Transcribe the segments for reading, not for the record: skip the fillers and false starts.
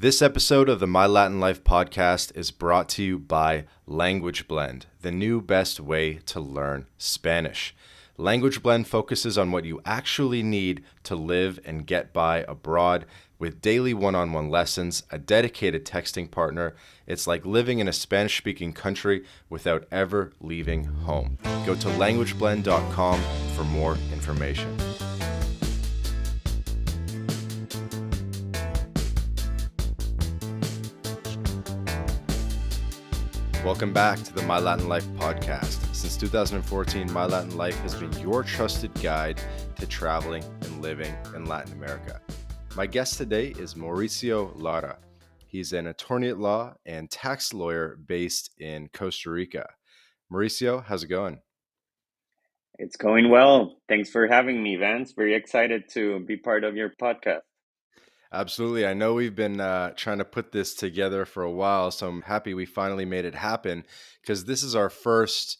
This episode of the My Latin Life podcast is brought to you by Language Blend, the new best way to learn Spanish. Language Blend focuses on what you actually need to live and get by abroad with daily one-on-one lessons, a dedicated texting partner. It's like living in a Spanish-speaking country without ever leaving home. Go to languageblend.com for more information. Welcome back to the My Latin Life podcast. Since 2014, My Latin Life has been your trusted guide to traveling and living in Latin America. My guest today is Mauricio Lara. He's an attorney at law and tax lawyer based in Costa Rica. Mauricio, how's it going? It's going well. Thanks for having me, Vance. Very excited to be part of your podcast. Absolutely. I know we've been trying to put this together for a while, so I'm happy we finally made it happen because this is our first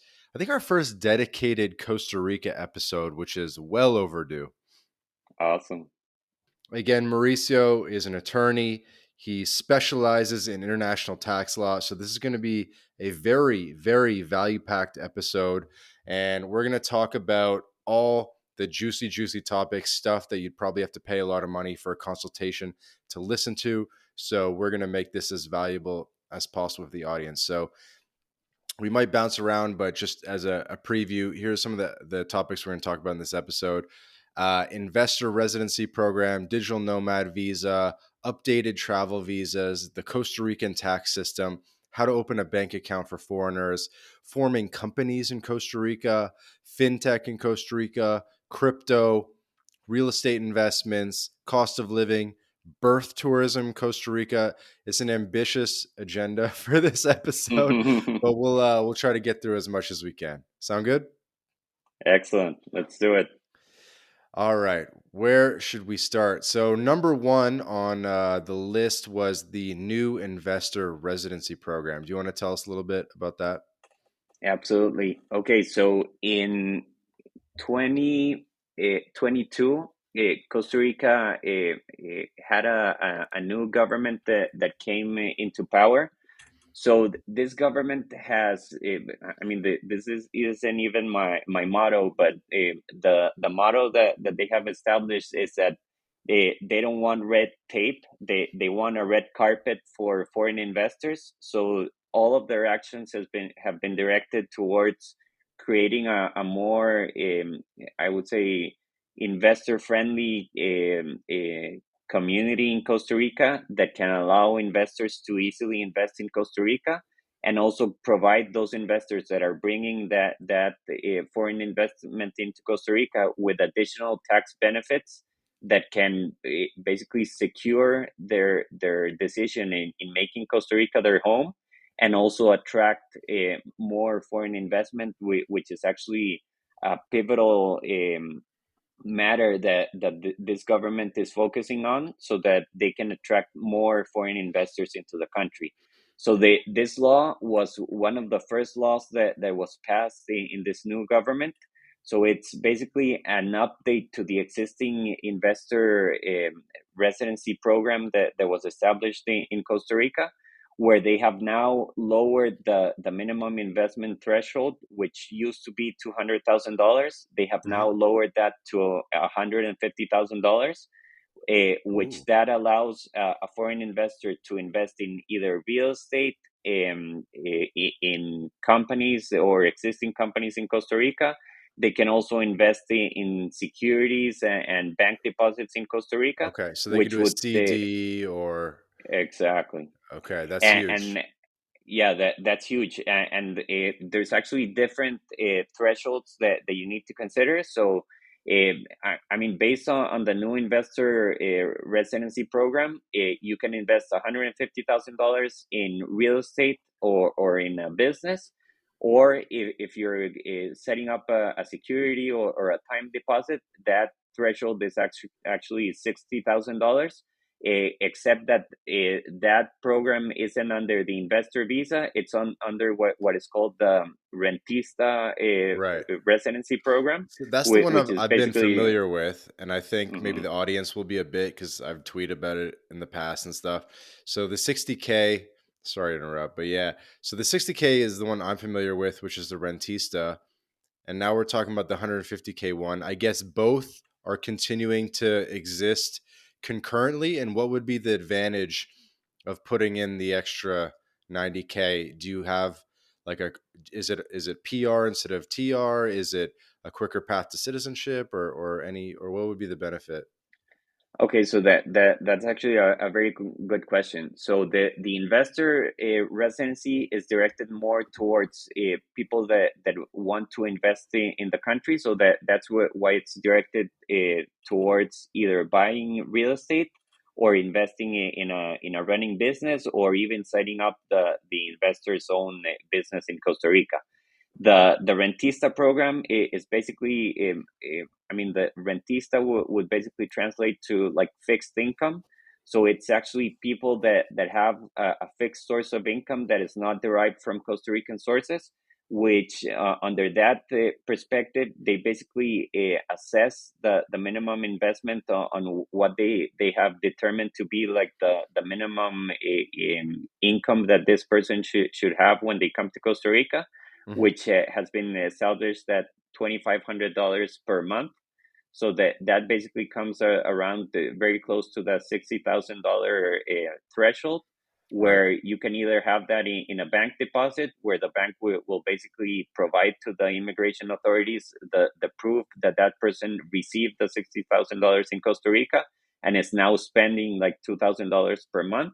dedicated Costa Rica episode, which is well overdue. Awesome. Again, Mauricio is an attorney. He specializes in international tax law. So this is going to be a very, very value-packed episode. And we're going to talk about all the juicy topics, stuff that you'd probably have to pay a lot of money for a consultation to listen to. So we're going to make this as valuable as possible for the audience. So we might bounce around, but just as a preview, here's some of the topics we're going to talk about in this episode. Investor residency program, digital nomad visa, updated travel visas, the Costa Rican tax system, how to open a bank account for foreigners, forming companies in Costa Rica, fintech in Costa Rica, crypto, real estate investments, cost of living, birth tourism in Costa Rica. It's an ambitious agenda for this episode, but we'll try to get through as much as we can. Sound good? Excellent. Let's do it. All right. Where should we start? So number one on the list was the new investor residency program. Do you want to tell us a little bit about that? Absolutely. Okay, so in 2022, Costa Rica had a new government that came into power. So this government has, this isn't even my motto, but the motto that they have established is that they don't want red tape. They want a red carpet for foreign investors. So all of their actions have been directed towards creating a more, I would say, investor friendly community in Costa Rica that can allow investors to easily invest in Costa Rica, and also provide those investors that are bringing that foreign investment into Costa Rica with additional tax benefits that can basically secure their decision in making Costa Rica their home, and also attract more foreign investment, which is actually a pivotal matter that this government is focusing on, so that they can attract more foreign investors into the country. So this law was one of the first laws that was passed in this new government. So it's basically an update to the existing investor residency program that was established in Costa Rica, where they have now lowered the minimum investment threshold, which used to be $200,000. They have now lowered that to $150,000, which that allows a foreign investor to invest in either real estate, in companies or existing companies in Costa Rica. They can also invest in securities and bank deposits in Costa Rica, Okay, so they could which do a would CD or exactly. okay, that's And huge. yeah, that's huge. And there's actually different thresholds that you need to consider. So, based on the new investor residency program, you can invest $150,000 in real estate or in a business. Or if you're setting up a security or a time deposit, that threshold is actually $60,000. except that that program isn't under the investor visa. It's under what is called the rentista Right. residency program, So that's the one which I've is I've been basically. familiar with, and I think maybe Mhm. the audience will be a bit because I've tweeted about it in the past and stuff. So the 60K, sorry to interrupt, but yeah, so the 60K is the one I'm familiar with, which is the rentista, and now we're talking about the 150K one. I guess both are continuing to exist concurrently, and what would be the advantage of putting in the extra 90K? Do you have like a is it PR instead of TR? Is it a quicker path to citizenship or what would be the benefit? Okay, so that's actually a very good question. So the investor residency is directed more towards people that want to invest in the country. So that's why it's directed towards either buying real estate or investing in a running business, or even setting up the investor's own business in Costa Rica. The rentista program is basically I mean, the rentista would basically translate to like fixed income. So it's actually people that have a fixed source of income that is not derived from Costa Rican sources, which under that perspective, they basically assess the minimum investment on what they have determined to be like the minimum income that this person should have when they come to Costa Rica, Hmm. which has been established at $2,500 per month. So that basically comes around very close to the $60,000 threshold, Right. where you can either have that in a bank deposit, where the bank will basically provide to the immigration authorities the proof that that person received the $60,000 in Costa Rica and is now spending like $2,000 per month.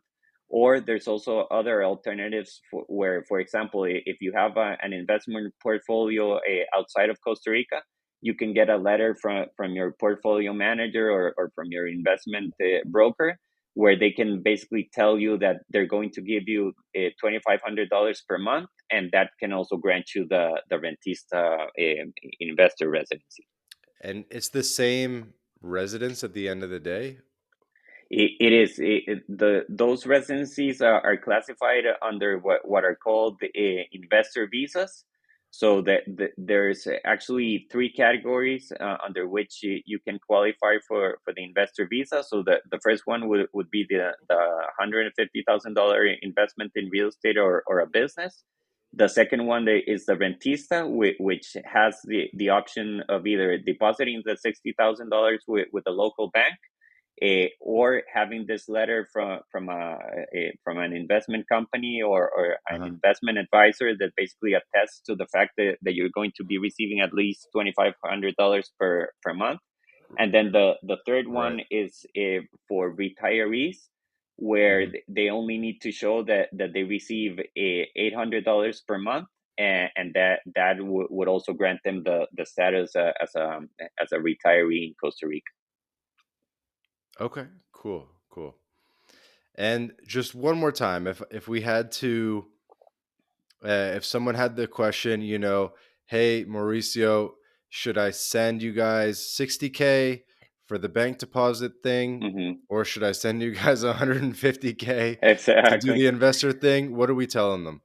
Or there's also other alternatives where, for example, if you have an investment portfolio outside of Costa Rica, you can get a letter from your portfolio manager or from your investment broker, where they can basically tell you that they're going to give you $2,500 per month, and that can also grant you the rentista investor residency. And it's the same residence at the end of the day. It is the those residencies are classified under what are called investor visas. So there's actually three categories under which you can qualify for the investor visa. So the first one would be the $150,000 investment in real estate or a business. The second one is the rentista, which has the option of either depositing the $60,000 with a local bank, or having this letter from an investment company or an Uh-huh. investment advisor that basically attests to the fact that you're going to be receiving at least $2,500 per month. And then the third Right. one is for retirees, where Hmm. they only need to show that they receive $800 per month, and that would also grant them the status as a retiree in Costa Rica. Okay. Cool. Cool. And just one more time, if we had to if someone had the question, hey, Mauricio, should I send you guys 60K for the bank deposit thing, Hmm. or should I send you guys 150K to do Exactly. the investor thing? What are we telling them?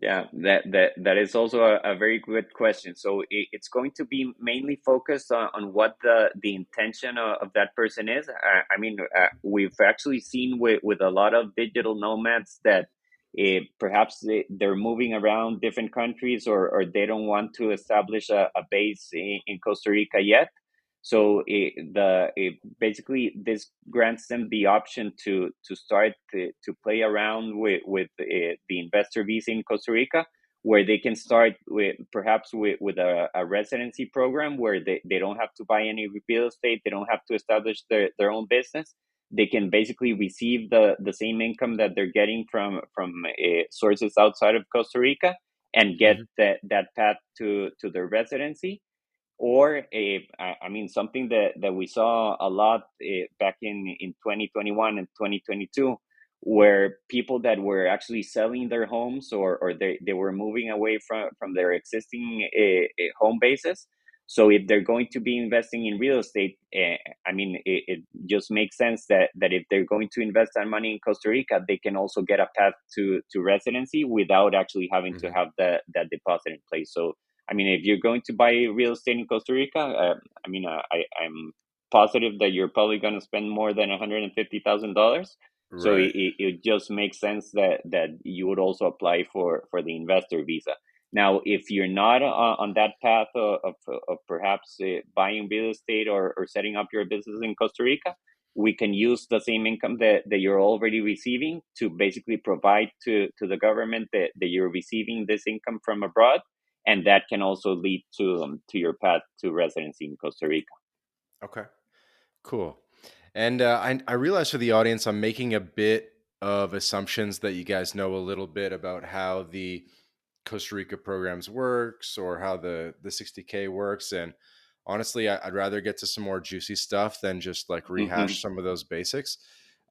Yeah, that is also a very good question. So it's going to be mainly focused on what the intention of that person is. I mean, we've actually seen with a lot of digital nomads that perhaps they're moving around different countries, or they don't want to establish a base in Costa Rica yet. So basically this grants them the option to start to play around with the investor visa in Costa Rica, where they can start with perhaps with a residency program where they don't have to buy any real estate, they don't have to establish their own business. They can basically receive the same income that they're getting from sources outside of Costa Rica, and get Hmm. that path to their residency. Or I mean, something that we saw a lot back in 2021 and 2022, where people that were actually selling their homes, or they were moving away from their existing home bases. So if they're going to be investing in real estate, it just makes sense that if they're going to invest that money in Costa Rica, they can also get a path to residency without actually having to Hmm. have that deposit in place. So I mean, if you're going to buy real estate in Costa Rica, I'm positive that you're probably going to spend more than $150,000. So Right. it just makes sense that you would also apply for the investor visa. Now, if you're not on that path of perhaps buying real estate or setting up your business in Costa Rica, we can use the same income that you're already receiving to basically provide to the government that you're receiving this income from abroad. And that can also lead to your path to residency in Costa Rica. Okay. Cool. And I realize for the audience, I'm making a bit of assumptions that you guys know a little bit about how the Costa Rica programs works or how the 60K works. And honestly, I'd rather get to some more juicy stuff than just like rehash some of those basics.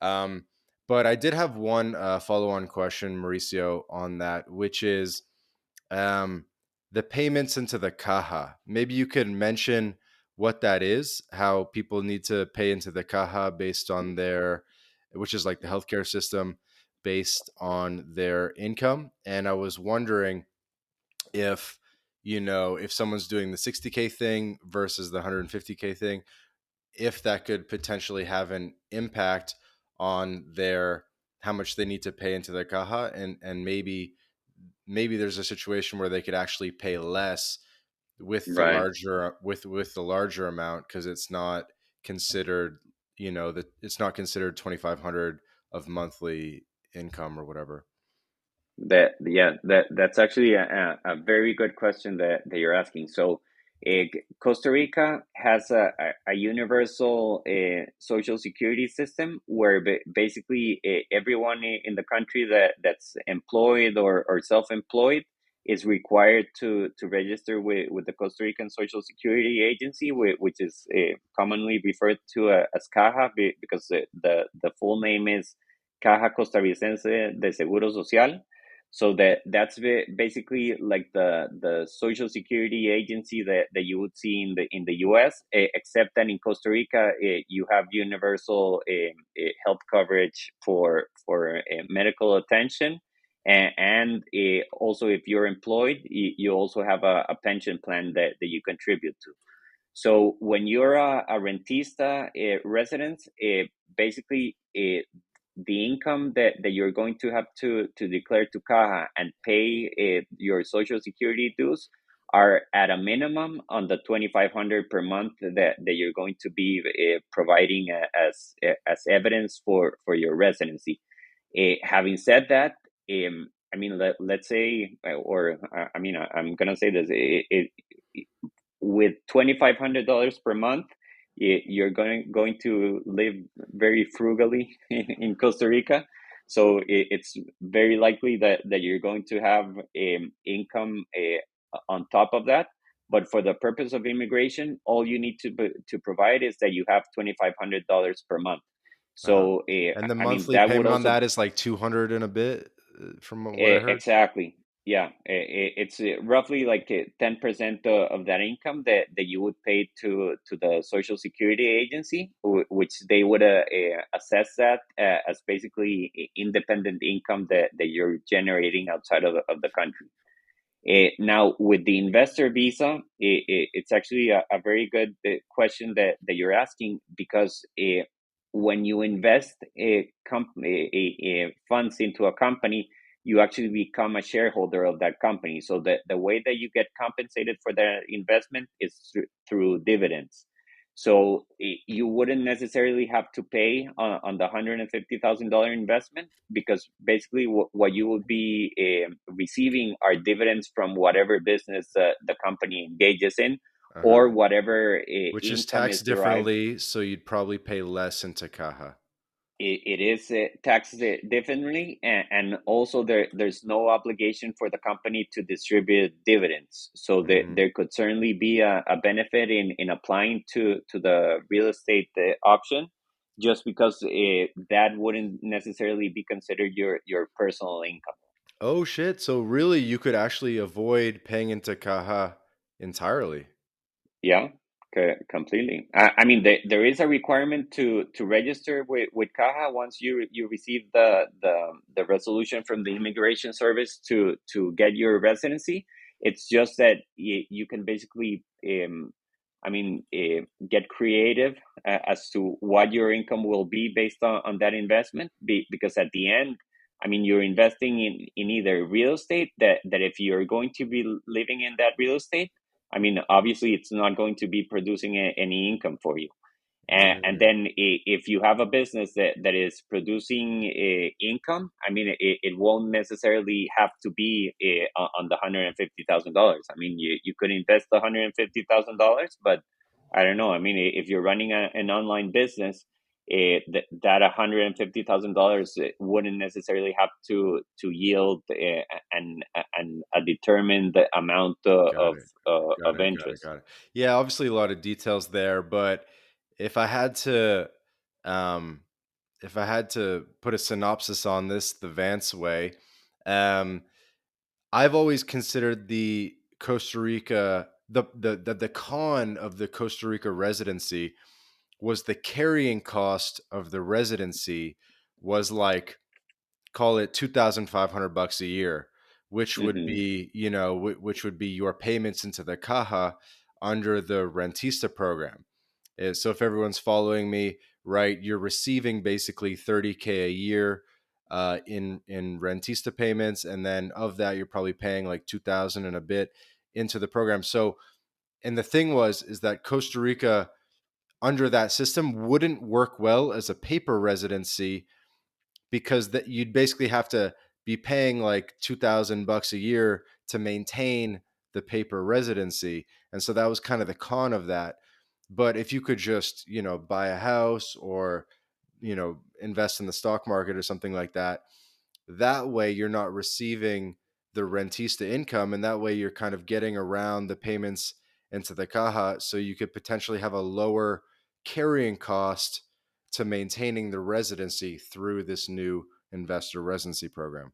Um, but I did have one follow-on question, Mauricio, on that, which is um, the payments into the caja. Maybe you could mention what that is, how people need to pay into the caja based on their, which is like the healthcare system, based on their income. And I was wondering if, if someone's doing the 60K thing versus the 150K thing, if that could potentially have an impact on their how much they need to pay into their caja, and maybe there's a situation where they could actually pay less with the Right. larger with the larger amount because it's not considered, that it's not considered 2500 of monthly income or whatever. That's actually a very good question that you're asking. So, Costa Rica has a universal social security system where basically everyone in the country that's employed or self-employed is required to register with the Costa Rican Social Security Agency, which is commonly referred to as CAJA, because the full name is Caja Costarricense de Seguro Social. So that's basically like the social security agency that you would see in the US, except that in Costa Rica you have universal health coverage for medical attention, and also if you're employed, you also have a pension plan that you contribute to. So when you're a rentista resident, basically the income that you're going to have to declare to Caja and pay your social security dues are at a minimum on the 2,500 per month that you're going to be providing as evidence for your residency. Having said that, let's say, I'm gonna say this: with $2,500 per month, you're going to live very frugally in Costa Rica. So it's very likely that you're going to have income on top of that. But for the purpose of immigration, all you need to provide is that you have $2,500 per month. Uh-huh. So And the monthly that would payment on also that is like 200 and a bit, from what I heard. Exactly. Yeah, it's roughly like 10% of that income that you would pay to the Social Security Agency, which they would assess that as basically independent income that you're generating outside of the country. Now, with the investor visa, it's actually a very good question that you're asking, because when you invest funds into a company, you actually become a shareholder of that company. So the way that you get compensated for that investment is through dividends. So you wouldn't necessarily have to pay on the $150,000 investment, because basically what you would be receiving are dividends from whatever business the company engages in, or Uh-huh. whatever Which is income is taxed derived. differently, so you'd probably pay less into caja. It is taxed differently, and also there's no obligation for the company to distribute dividends. So Mm. there could certainly be a benefit in applying to the real estate option, just because that wouldn't necessarily be considered your personal income. Oh shit! So really, you could actually avoid paying into caja entirely. Yeah, completely. I mean, there is a requirement to register with Caja once you receive the resolution from the immigration service to get your residency. It's just that you can basically, I mean, get creative as to what your income will be based on that investment. Because at the end, I mean, you're investing in either real estate that if you're going to be living in that real estate, I mean, obviously, it's not going to be producing any income for you. And Mm, then if you have a business that is producing income, I mean, it won't necessarily have to be on the $150,000. I mean, you could invest the $150,000, but I don't know. I mean, if you're running an online business, that $150,000 wouldn't necessarily have to yield an a determined amount got it. Got of it. Got it. interest. Got it. Yeah, obviously a lot of details there, but if I had to, um, if I had to put a synopsis on this, the Vance way, um, I've always considered the Costa Rica the con of the Costa Rica residency was the carrying cost of the residency was like, call it $2,500 a year, which would Hmm. be, which would be your payments into the caja under the rentista program. So if everyone's following me, right, you're receiving basically 30K a year in rentista payments, and then of that, you're probably paying like 2,000 and a bit into the program. So, and the thing was, is that Costa Rica under that system wouldn't work well as a paper residency because that you'd basically have to be paying like $2,000 a year to maintain the paper residency. And so that was kind of the con of that. But if you could just, buy a house or, invest in the stock market or something like that, that way you're not receiving the rentista income. And that way you're kind of getting around the payments into the caja. So you could potentially have a lower carrying cost to maintaining the residency through this new investor residency program.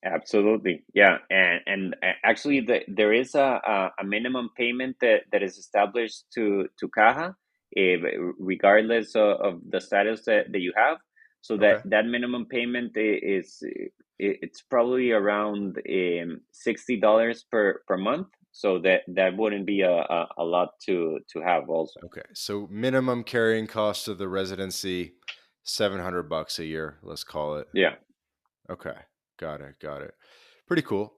Absolutely, yeah, and actually, there is a minimum payment that is established to Caja, regardless of the status that you have. So Okay. that minimum payment is it's probably around $60 per month. So that wouldn't be a lot to have also. Okay. So minimum carrying cost of the residency, $700 a year, let's call it. Yeah. Okay. Got it. Got it. Pretty cool.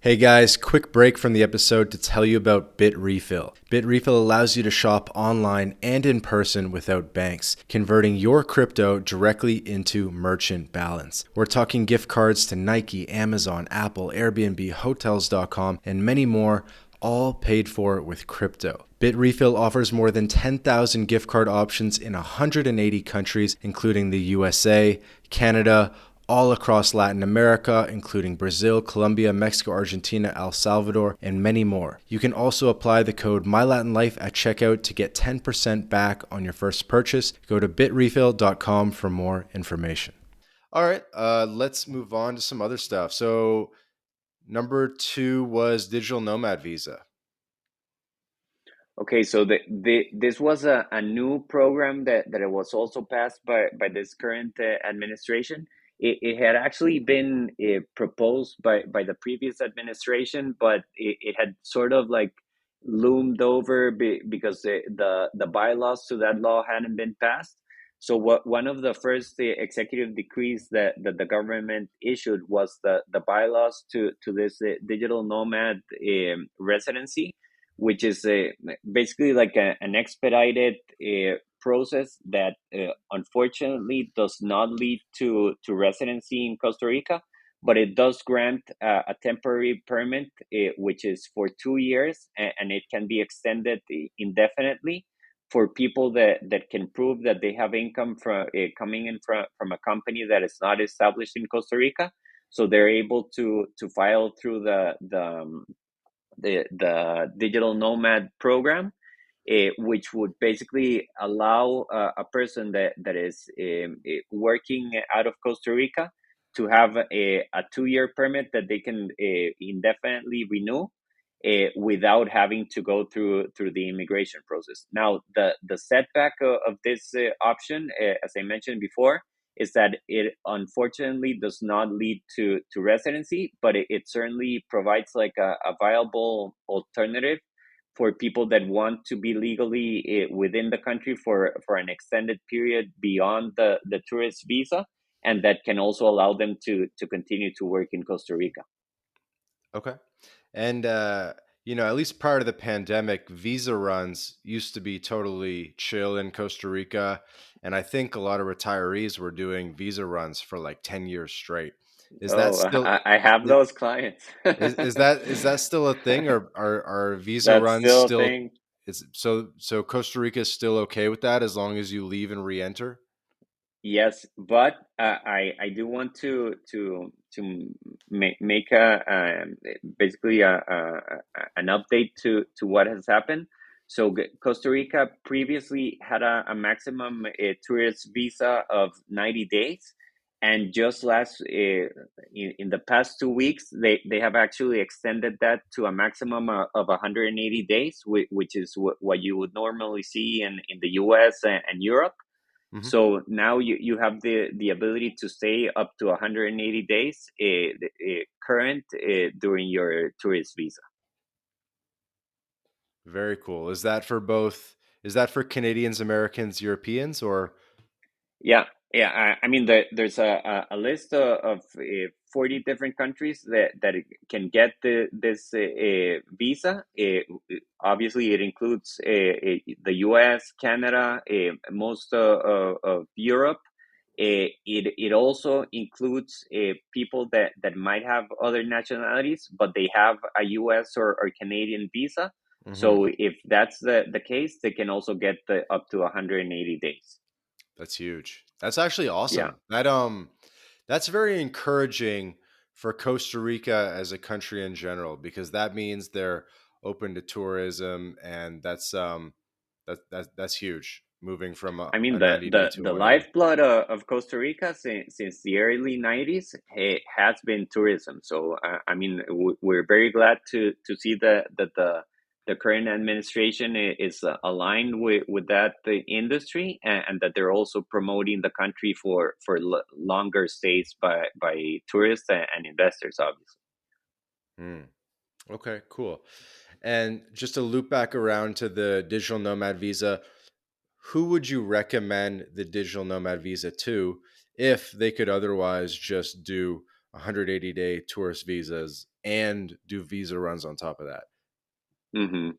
Hey guys, quick break from the episode to tell you about BitRefill. BitRefill allows you to shop online and in person without banks, converting your crypto directly into merchant balance. We're talking gift cards to Nike, Amazon, Apple, Airbnb, Hotels.com, and many more, all paid for with crypto. BitRefill offers more than 10,000 gift card options in 180 countries, including the USA, Canada, all across Latin America, including Brazil, Colombia, Mexico, Argentina, El Salvador, and many more. You can also apply the code MyLatinLife at checkout to get 10% back on your first purchase. Go to bitrefill.com for more information. All right, let's move on to some other stuff. So, number two was digital nomad visa. Okay, so this was a new program that it was also passed by this current administration. It had actually been proposed by the previous administration, but it had sort of like loomed over because the bylaws to that law hadn't been passed. So what one of the first executive decrees that the government issued was the bylaws to this digital nomad residency, which is basically like an expedited process that unfortunately does not lead to residency in Costa Rica, but it does grant a temporary permit, which is for 2 years, and it can be extended indefinitely for people that can prove that they have income from coming in from a company that is not established in Costa Rica. So they're able to file through the digital nomad program, which would basically allow a person that is working out of Costa Rica to have a 2 year permit that they can indefinitely renew. without having to go through the immigration process. Now, the setback of this option, as I mentioned before, is that it unfortunately does not lead to residency, but it certainly provides like a viable alternative for people that want to be legally within the country for an extended period beyond the tourist visa, and that can also allow them to continue to work in Costa Rica. Okay. And at least prior to the pandemic, visa runs used to be totally chill in Costa Rica, and I think a lot of retirees were doing visa runs for like 10 years straight. Is that Oh, still I have i- those clients. is that still a thing, or are visa That's runs still a still thing. is so Costa Rica is still okay with that as long as you leave and re-enter? Yes, but I do want to make basically an update to what has happened. So Costa Rica previously had a maximum tourist visa of 90 days, and just last in the past 2 weeks they have actually extended that to a maximum of 180 days, which is what you would normally see in the US and Europe. Hmm. So now you have the ability to stay up to 180 days current during your tourist visa. Very cool. Is that for Canadians, Americans, Europeans, or Yeah, yeah. I mean, there's a list of 40 different countries that can get this visa. Obviously, it includes the U.S., Canada, most of Europe. It also includes people that might have other nationalities, but they have a U.S. or Canadian visa. Mhm. So if that's the case, they can also get the up to 180 days. That's huge. That's actually Yeah. awesome. That's very encouraging for Costa Rica as a country in general because that means they're open to tourism, and that's huge. Moving from I mean, a the 90-day the to a the 180. lifeblood of Costa Rica since the early '90s has been tourism. So I mean, we're very glad to see that the current administration is aligned with that industry, and that they're also promoting the country for longer stays by tourists and investors, obviously. Hmm. Okay, cool. And just to loop back around to the digital nomad visa, who would you recommend the digital nomad visa to if they could otherwise just do 180-day tourist visas and do visa runs on top of that? Hmm.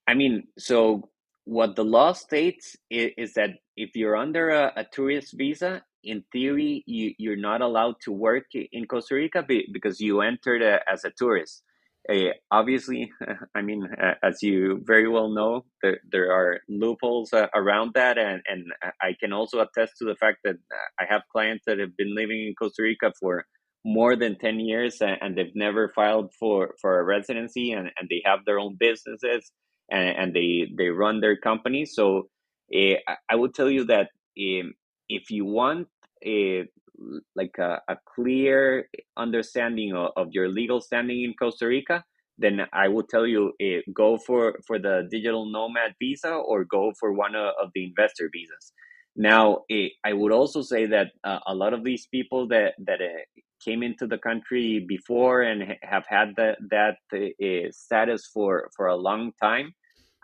I mean, so what the law states is that if you're under a tourist visa, in theory, you're not allowed to work in Costa Rica because you entered as a tourist. Obviously, I mean, as you very well know, there are loopholes around that. And I can also attest to the fact that I have clients that have been living in Costa Rica for more than 10 years, and they've never filed for a residency, and they have their own businesses, and they run their companies. So I would tell you that if you want a like a clear understanding of your legal standing in Costa Rica, then I would tell you go for the digital nomad visa or go for one of the investor visas. Now, I would also say that a lot of these people that came into the country before and have had that status for a long time.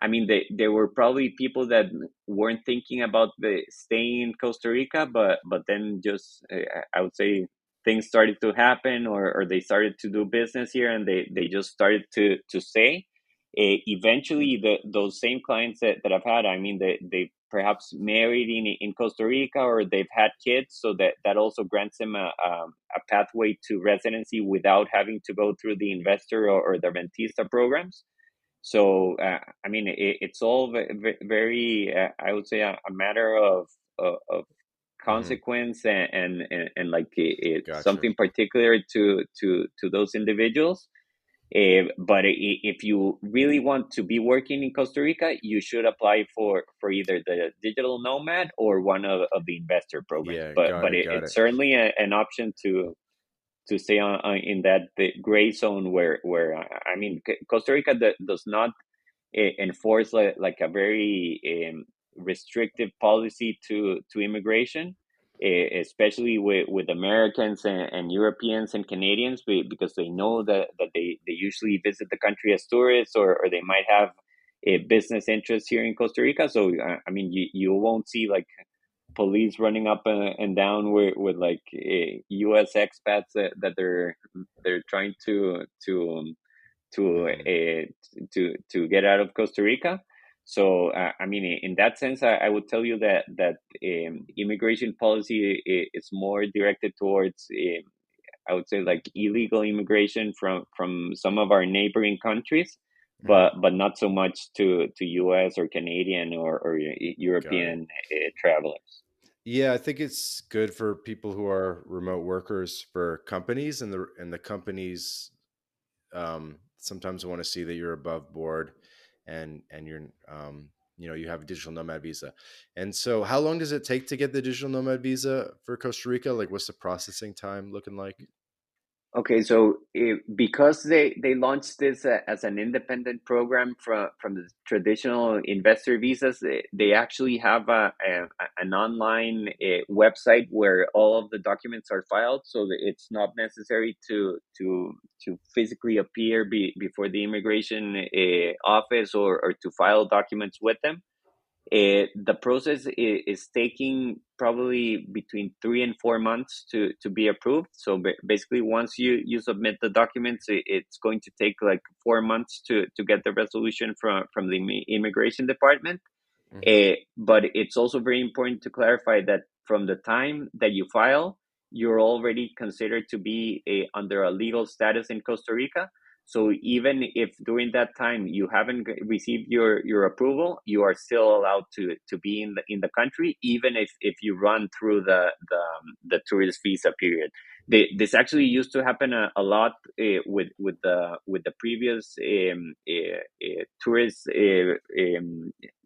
I mean, they were probably people that weren't thinking about the staying in Costa Rica, but then just I would say things started to happen, or they started to do business here, and they just started to stay. Eventually, those same clients that I've had, I mean, they perhaps married in Costa Rica, or they've had kids, so that also grants them a pathway to residency without having to go through the investor or the rentista programs. So I mean, it's all very I would say a matter of Hmm. consequence, and like Gotcha. something particular to those individuals. But if you really want to be working in Costa Rica, you should apply for either the digital nomad or one of the investor programs. Yeah, But got it, got it's it. certainly an option to stay on in that gray zone where I mean, Costa Rica does not enforce like a very restrictive policy to immigration, especially with Americans and Europeans and Canadians, because they know that they usually visit the country as tourists, or they might have a business interest here in Costa Rica. So I mean, you won't see like police running up and down with like U.S. expats that they're trying to Hmm. to get out of Costa Rica. So I mean, in that sense, I would tell you that immigration policy is more directed towards, I would say, like illegal immigration from some of our neighboring countries, Hmm. but not so much to U.S. or Canadian or Got it. European travelers. Yeah, I think it's good for people who are remote workers for companies, and the companies sometimes want to see that you're above board, and you're you have a digital nomad visa. And so, how long does it take to get the digital nomad visa for Costa Rica? Like, what's the processing time looking like? Okay, so because they launched this as an independent program from the traditional investor visas, they actually have an online website where all of the documents are filed, so that it's not necessary to physically appear before the immigration office, or to file documents with them. The process is taking probably between 3 and 4 months to be approved. So basically, once you submit the documents, it's going to take like 4 months to get the resolution from the immigration department. Hmm. But it's also very important to clarify that from the time that you file, you're already considered to be under a legal status in Costa Rica. So even if during that time you haven't received your approval, you are still allowed to be in the country, even if you run through the tourist visa period. This actually used to happen a lot with the previous tourist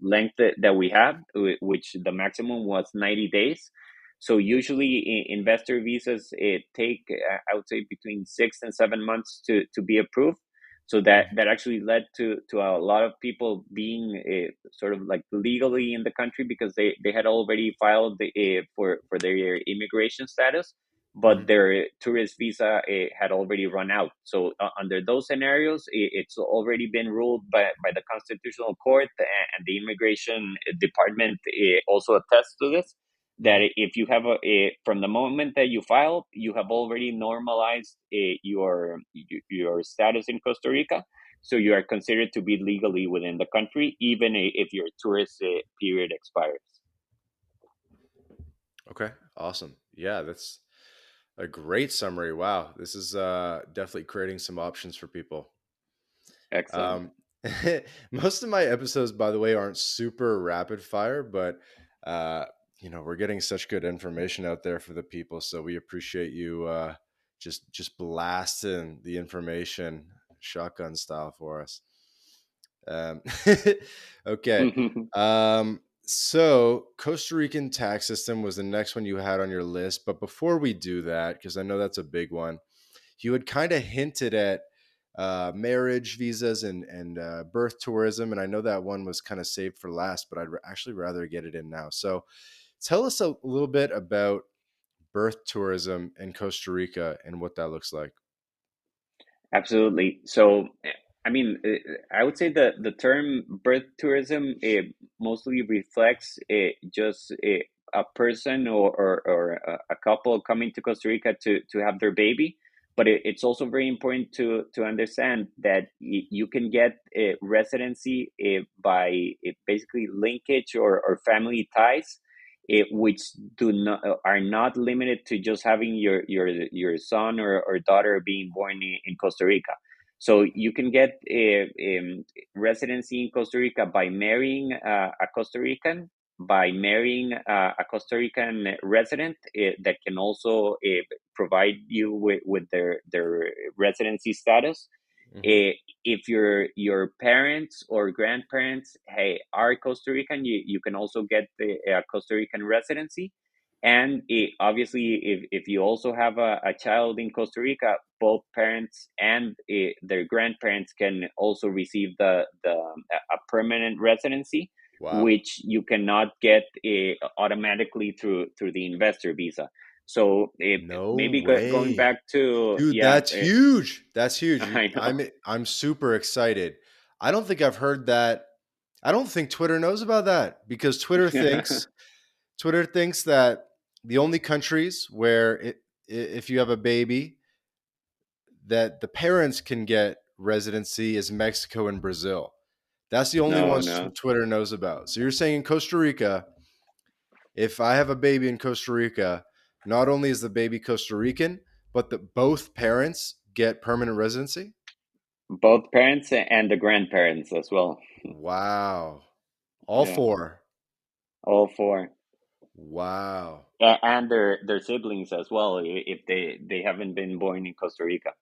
length that we have, which the maximum was 90 days. So usually investor visas take, I would say, between 6 and 7 months to be approved. So that actually led to a lot of people being sort of like legally in the country, because they had already filed for their immigration status, but Hmm. their tourist visa had already run out. So under those scenarios, it's already been ruled by the Constitutional Court, and the Immigration Department also attests to this, that Hmm. if you have from the moment that you file, you have already normalized your status in Costa Rica. So you are considered to be legally within the country, even if your tourist period expires. Okay, awesome. Yeah, that's a great summary. Wow, this is definitely creating some options for people. Excellent. Um, most of my episodes, by the way, aren't super rapid fire, but uh, we're getting such good information out there for the people, so we appreciate you just blasting the information shotgun style for us. Um, okay. So Costa Rican tax system was the next one you had on your list, but before we do that, because I know that's a big one, you had kind of hinted at marriage visas and birth tourism, and I know that one was kind of saved for last, but actually rather get it in now. So tell us a little bit about birth tourism in Costa Rica and what that looks like. Absolutely. So, I mean, I would say that the term birth tourism mostly reflects just a person or a couple coming to Costa Rica to have their baby. But it's also very important to understand that you can get residency by basically linkage or family ties, which do not are not limited to just having your son or daughter being born in Costa Rica. So you can get residency in Costa Rica by marrying a Costa Rican, by marrying a Costa Rican resident that can also provide you with their residency status. Hmm. Eh, if your parents or grandparents, hey, are Costa Rican, you can also get the Costa Rican residency. And obviously, if you also have a child in Costa Rica, both parents and their grandparents can also receive the a permanent residency, Wow. which you cannot get automatically through the investor visa. So No maybe going way. back to, Dude, yeah, that's huge. That's huge. I know. I'm super excited. I don't think I've heard that. I don't think Twitter knows about that because Twitter thinks that the only countries where if you have a baby that the parents can get residency is Mexico and Brazil. That's the only No, ones no. Twitter knows about. So you're saying in Costa Rica, if I have a baby in Costa Rica, not only is the baby Costa Rican, but that both parents get permanent residency? Both parents and the grandparents as well. Wow. All Yeah, four. all four. Wow. And their siblings as well, if they haven't been born in Costa Rica.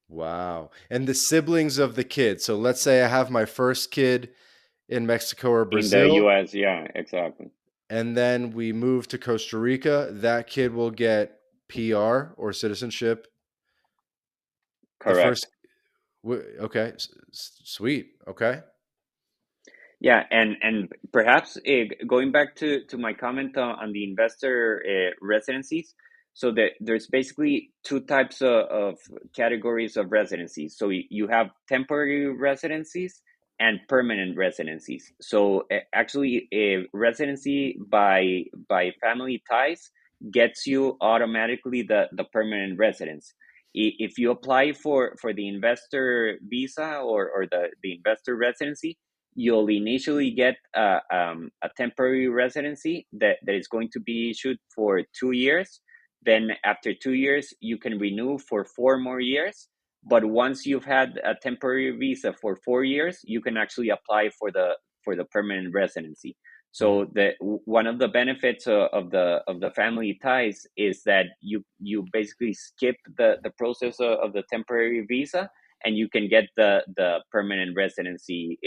Wow. And the siblings of the kid. So let's say I have my first kid in Mexico or In the Brazil, US, yeah, exactly. and then we move to Costa Rica. That kid will get PR or citizenship. The first, Correct. okay, sweet. Okay. Yeah, and perhaps going back to my comment on the investor residencies, so that there's basically two types of categories of residencies. So you have temporary residencies and permanent residencies. So actually, a residency by family ties gets you automatically the permanent residence. If you apply for the investor visa or the investor residency, you'll initially get a temporary residency that is going to be issued for 2 years. Then, after 2 years, you can renew for 4 more years. But once you've had a temporary visa for 4 years, you can actually apply for the permanent residency. Mhm. So the one of the benefits of the family ties is that you basically skip the process of the temporary visa, and you can get the permanent residency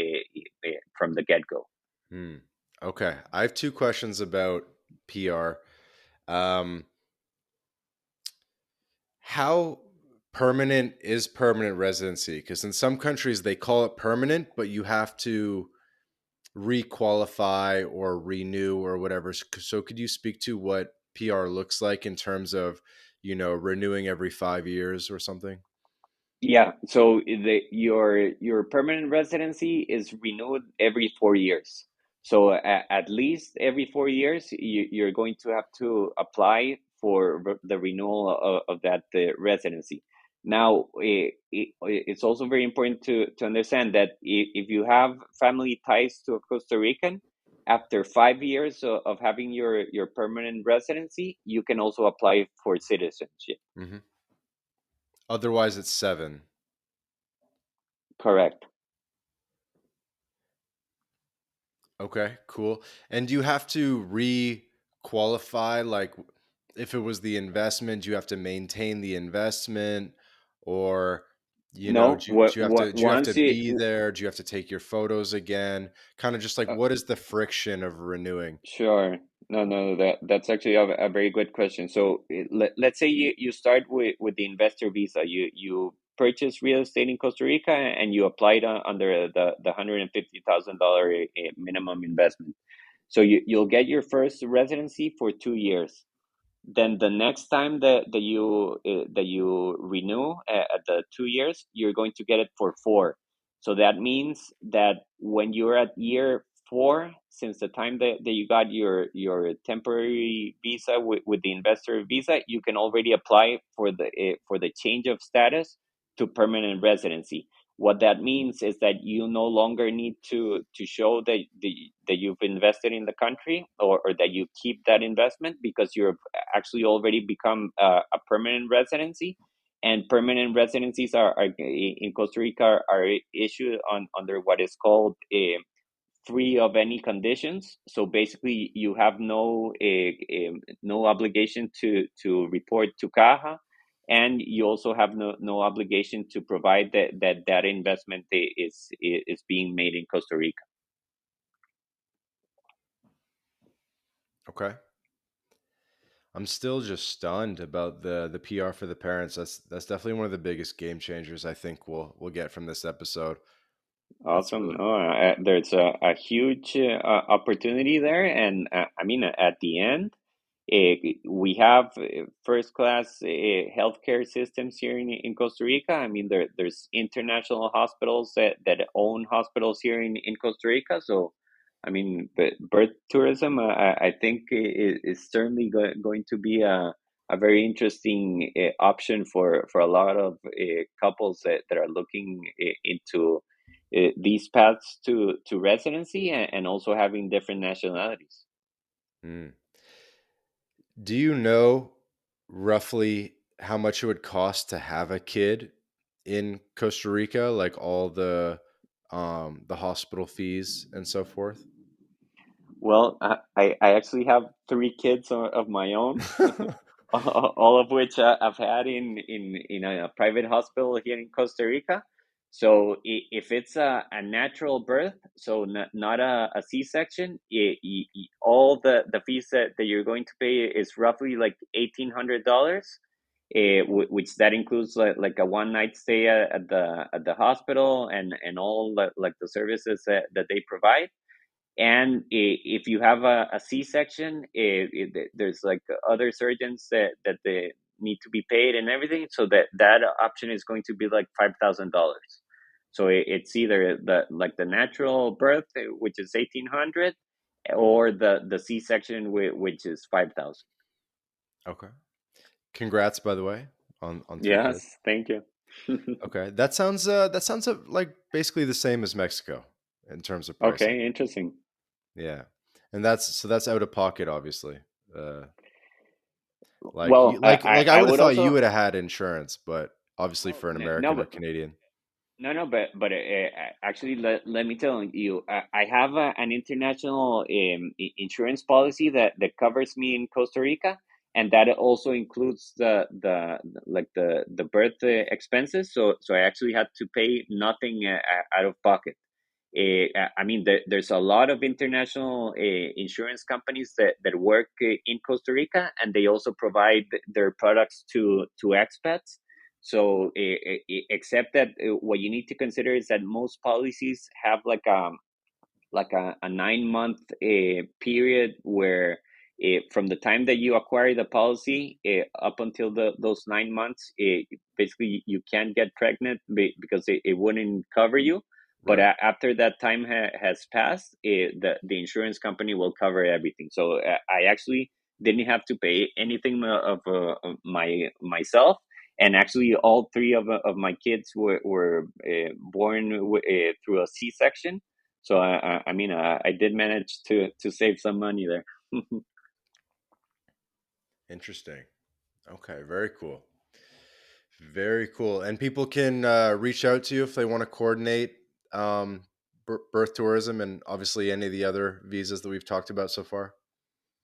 from the get go. Hmm. Okay. I have two questions about PR. Um, how permanent is permanent residency? Because in some countries they call it permanent, but you have to requalify or renew or whatever. So could you speak to what PR looks like in terms of, renewing every 5 years or something? Yeah, so your permanent residency is renewed every 4 years. So at least every 4 years, you're going to have to apply for the renewal of that residency. Now, it's also very important to understand that if you have family ties to a Costa Rican, after 5 years of having your permanent residency, you can also apply for citizenship. Hmm. Otherwise, it's 7. Correct. Okay, cool. And do you have to re-qualify? Like, if it was the investment, do you have to maintain the investment, or No, do you have to once it be there? Do you have to take your photos again? Kind of just like, what is the friction of renewing? sure. No, no, that's actually a very good question. So let's say you start with the investor visa. You purchase real estate in Costa Rica and you applied under the $150,000 minimum investment. So you'll get your first residency for 2 years. Then the next time that you renew at the 2 years, you're going to get it for four. So that means that when you're at year four, since the time that you got your temporary visa with the investor visa, you can already apply for the change of status to permanent residency. What that means is that you no longer need to show that you've invested in the country, or that you keep that investment, because you're actually already become a permanent residency. And permanent residencies are in Costa Rica are issued under what is called free of any conditions. So basically, you have no obligation to report to Caja, and you also have no obligation to provide that investment is being made in Costa Rica. Okay. I'm still just stunned about the PR for the parents. That's definitely one of the biggest game changers I think we'll get from this episode. That's Awesome. really No, there's a huge opportunity there. And I mean, at the end, we have first class healthcare systems here in Costa Rica. I mean, there's international hospitals that own hospitals here in Costa Rica. So, I mean, birth tourism, I think, is certainly going to be a very interesting option for a lot of couples that are looking into these paths to residency and also having different nationalities. Mm. Do you know roughly how much it would cost to have a kid in Costa Rica, like all the hospital fees and so forth? Well, I actually have three kids of my own, all of which I've had in a private hospital here in Costa Rica. So if it's a natural birth, so not a C-section, all the fees that you're going to pay is roughly like $1,800, which that includes like a one night stay at the hospital and all like the services that they provide. And if you have a C-section, there's like other surgeons that they need to be paid and everything. So that option is going to be like $5,000. So it's either the natural birth, which is 1,800, or the C-section, which is 5,000. Okay. Congrats, by the way, on three kids. Yes, thank you. Okay, that sounds like basically the same as Mexico in terms of pricing. Okay, interesting. Yeah, and that's out of pocket, obviously. Uh, like Well, you, like I I would have would thought you also would have had insurance, but obviously well for an no, American or but Canadian, no, but actually, let me tell you, I have an international insurance policy that covers me in Costa Rica, and that also includes the birth expenses. So I actually had to pay nothing out of pocket. I mean, there's a lot of international insurance companies that work in Costa Rica, and they also provide their products to expats. So, except that what you need to consider is that most policies have like a 9 month period where from the time that you acquire the policy up until those 9 months, basically you can't get pregnant because it wouldn't cover you. But right? after that time has passed, the insurance company will cover everything. So I actually didn't have to pay anything of myself. And actually, all three of my kids were born through a C-section. So I mean, I did manage to save some money there. Interesting. Okay, very cool. Very cool. And people can reach out to you if they want to coordinate um, birth tourism and obviously any of the other visas that we've talked about so far.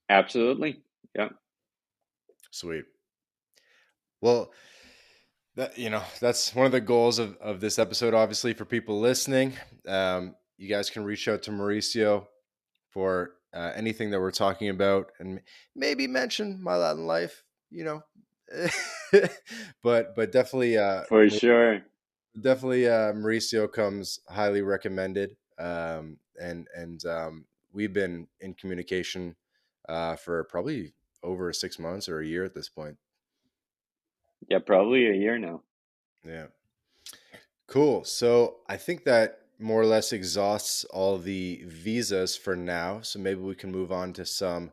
Absolutely. Yeah. Sweet. Well, that's one of the goals of this episode, obviously, for people listening. You guys can reach out to Mauricio for anything that we're talking about and maybe mention my Latin life, you know. but definitely For sure. Mauricio comes highly recommended. We've been in communication for probably over 6 months or a year at this point. Yeah, probably a year now. Yeah. Cool. So I think that more or less exhausts all the visas for now. So maybe we can move on to some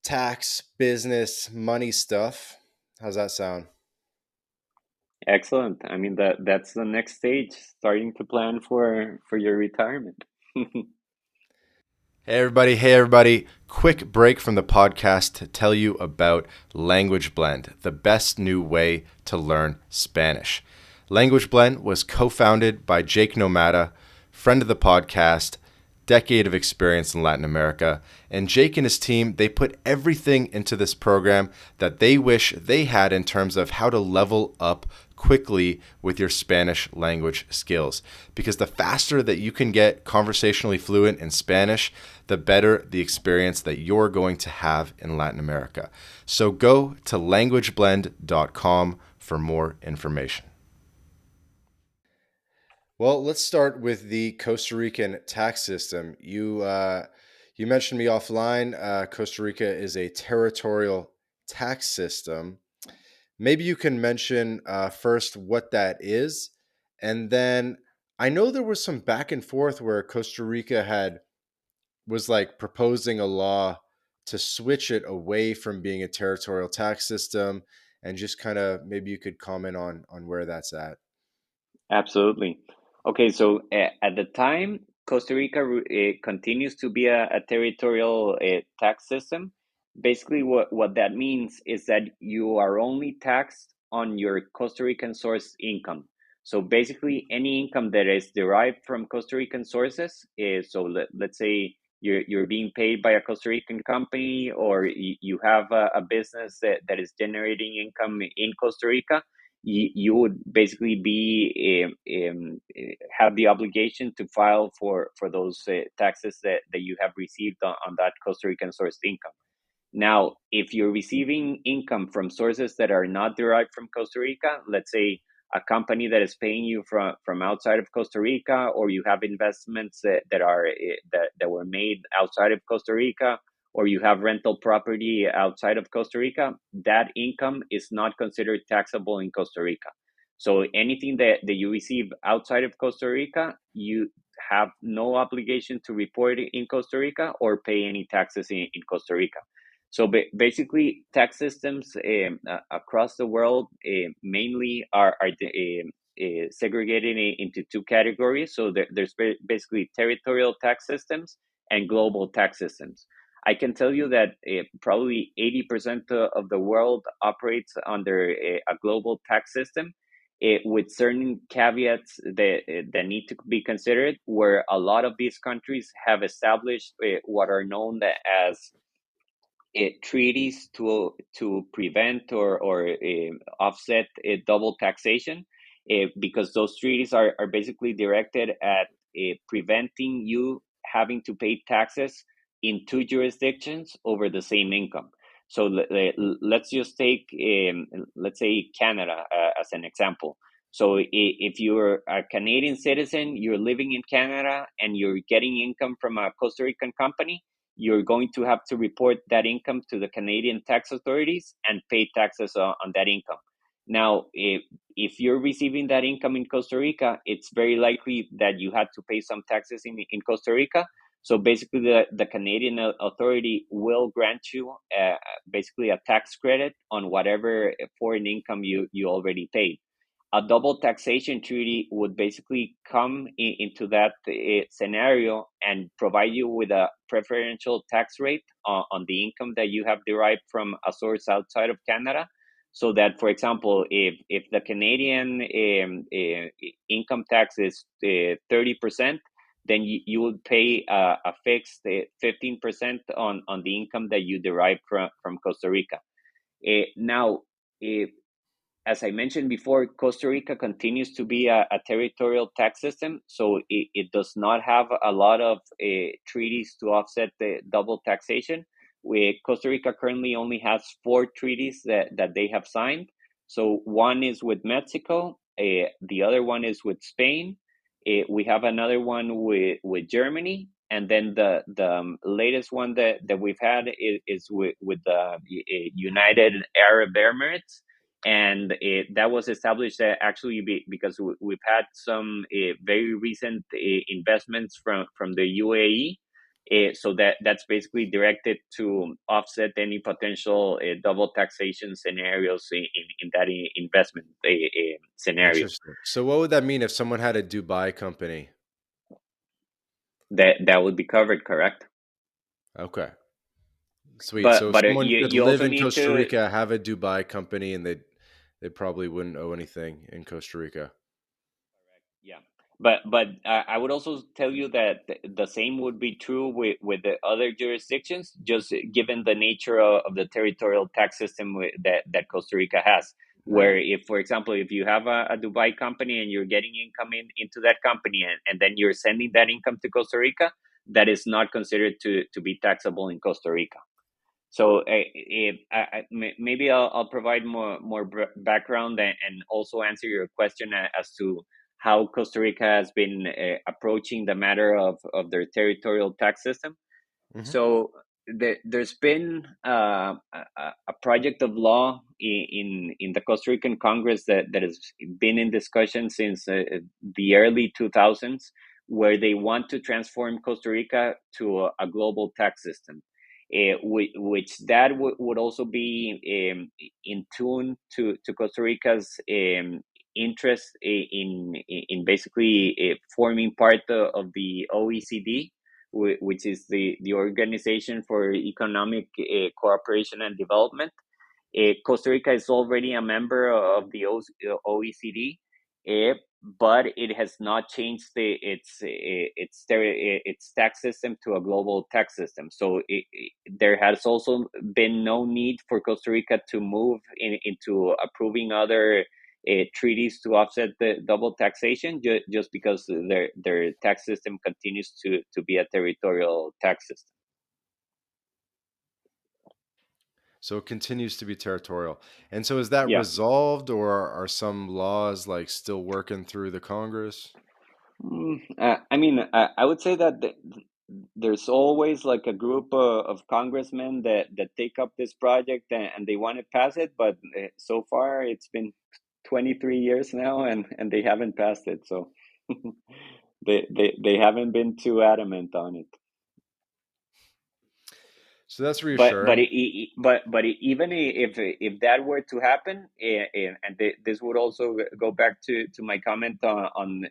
tax, business, money stuff. How's that sound? Excellent. I mean, that's the next stage, starting to plan for your retirement. Hey, everybody. Hey, everybody. Quick break from the podcast to tell you about Language Blend, the best new way to learn Spanish. Language Blend was co founded by Jake Nomada, friend of the podcast, decade of experience in Latin America. And Jake and his team, they put everything into this program that they wish they had in terms of how to level up quickly with your Spanish language skills. Because the faster that you can get conversationally fluent in Spanish, the better the experience that you're going to have in Latin America. So go to languageblend.com for more information. Well, let's start with the Costa Rican tax system. You mentioned me offline. Costa Rica is a territorial tax system. Maybe you can mention first what that is, and then I know there was some back and forth where Costa Rica had was like proposing a law to switch it away from being a territorial tax system, and just kind of maybe you could comment on where that's at. Absolutely. Okay, so at the time, Costa Rica continues to be a territorial tax system. Basically, what that means is that you are only taxed on your Costa Rican source income. So basically, any income that is derived from Costa Rican sources is, so let's say you're being paid by a Costa Rican company, or you have a business that is generating income in Costa Rica. You would basically be have the obligation to file for those taxes that you have received on that Costa Rican sourced income. Now, if you're receiving income from sources that are not derived from Costa Rica, let's say a company that is paying you from outside of Costa Rica, or you have investments that were made outside of Costa Rica, or you have rental property outside of Costa Rica, that income is not considered taxable in Costa Rica. So anything that you receive outside of Costa Rica, you have no obligation to report it in Costa Rica or pay any taxes in Costa Rica. So basically, tax systems across the world mainly are segregated into two categories. So there's basically territorial tax systems and global tax systems. I can tell you that probably 80% of the world operates under a global tax system. With certain caveats that need to be considered, where a lot of these countries have established what are known as treaties to prevent or offset double taxation, because those treaties are basically directed at preventing you having to pay taxes in two jurisdictions over the same income. So let's just take let's say Canada as an example. So if you're a Canadian citizen, you're living in Canada and you're getting income from a Costa Rican company, you're going to have to report that income to the Canadian tax authorities and pay taxes on that income. Now, if you're receiving that income in Costa Rica, it's very likely that you had to pay some taxes in Costa Rica. So basically, the Canadian authority will grant you basically a tax credit on whatever foreign income you already paid. A double taxation treaty would basically come into that scenario and provide you with a preferential tax rate on the income that you have derived from a source outside of Canada. So that, for example, if the Canadian income tax is 30%, then you would pay a fixed 15% on the income that you derive from Costa Rica. Now, as I mentioned before, Costa Rica continues to be a territorial tax system, so it does not have a lot of treaties to offset the double taxation. Costa Rica currently only has four treaties that they have signed. So one is with Mexico, the other one is with Spain. We have another one with Germany, and then the latest one that we've had is with the United Arab Emirates, and that was established actually because we've had some very recent investments from the UAE. So that's basically directed to offset any potential double taxation scenarios in that investment scenario. Interesting. So, what would that mean if someone had a Dubai company? That would be covered, correct? Okay, sweet. So, But if someone could you live also in need Costa to. Rica, have a Dubai company, and they probably wouldn't owe anything in Costa Rica. Yeah, but I would also tell you that the same would be true with the other jurisdictions, just given the nature of the territorial tax system that Costa Rica has. Right. Where if, for example, if you have a Dubai company and you're getting income into that company, and then you're sending that income to Costa Rica, that is not considered to be taxable in Costa Rica. So maybe I'll provide more background, and also answer your question as to how Costa Rica has been approaching the matter of their territorial tax system. Hmm. So there's been a project of law in the Costa Rican Congress that has been in discussion since the early 2000s, where they want to transform Costa Rica to a global tax system, which that would also be in tune to Costa Rica's interest in basically forming part of the OECD, which is the Organization for Economic Cooperation and Development. Costa Rica is already a member of the OECD, but it has not changed its tax system to a global tax system. So there has also been no need for Costa Rica to move into approving other treaties to offset the double taxation, just because their tax system continues to be a territorial tax system. So it continues to be territorial. And so is that Yeah. resolved, or are some laws like still working through the Congress? I mean, I would say that there's always like a group of congressmen that take up this project, and they want to pass it, but so far it's been 23 years now, and they haven't passed it. So they haven't been too adamant on it. So that's but but reassuring. it, it- but even if that were to happen, and this would also go back to my comment on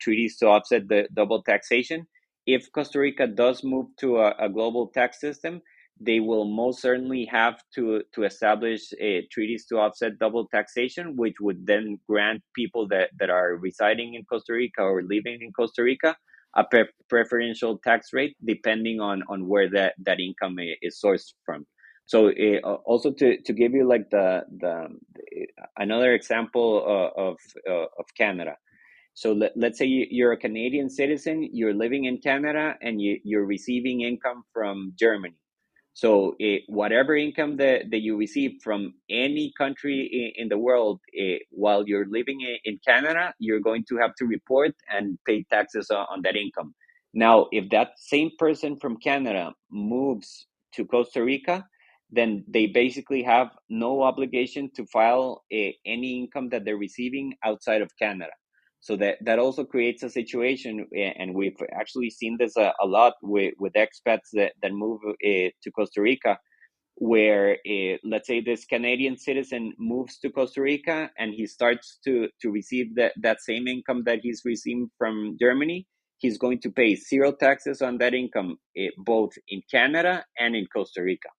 treaties to offset the double taxation. If Costa Rica does move to a global tax system, they will most certainly have to establish treaties to offset double taxation, which would then grant people that are residing in Costa Rica or living in Costa Rica a preferential tax rate depending on where that income is sourced from. So also to give you like the another example of Canada. So let's say you're a Canadian citizen, you're living in Canada, and you're receiving income from Germany. So whatever income that you receive from any country in the world, while you're living in Canada, you're going to have to report and pay taxes on that income. Now, if that same person from Canada moves to Costa Rica, then they basically have no obligation to file any income that they're receiving outside of Canada. So that also creates a situation, and we've actually seen this a lot with expats that move to Costa Rica, where let's say this Canadian citizen moves to Costa Rica and he starts to receive that same income that he's receiving from Germany. He's going to pay zero taxes on that income, both in Canada and in Costa Rica.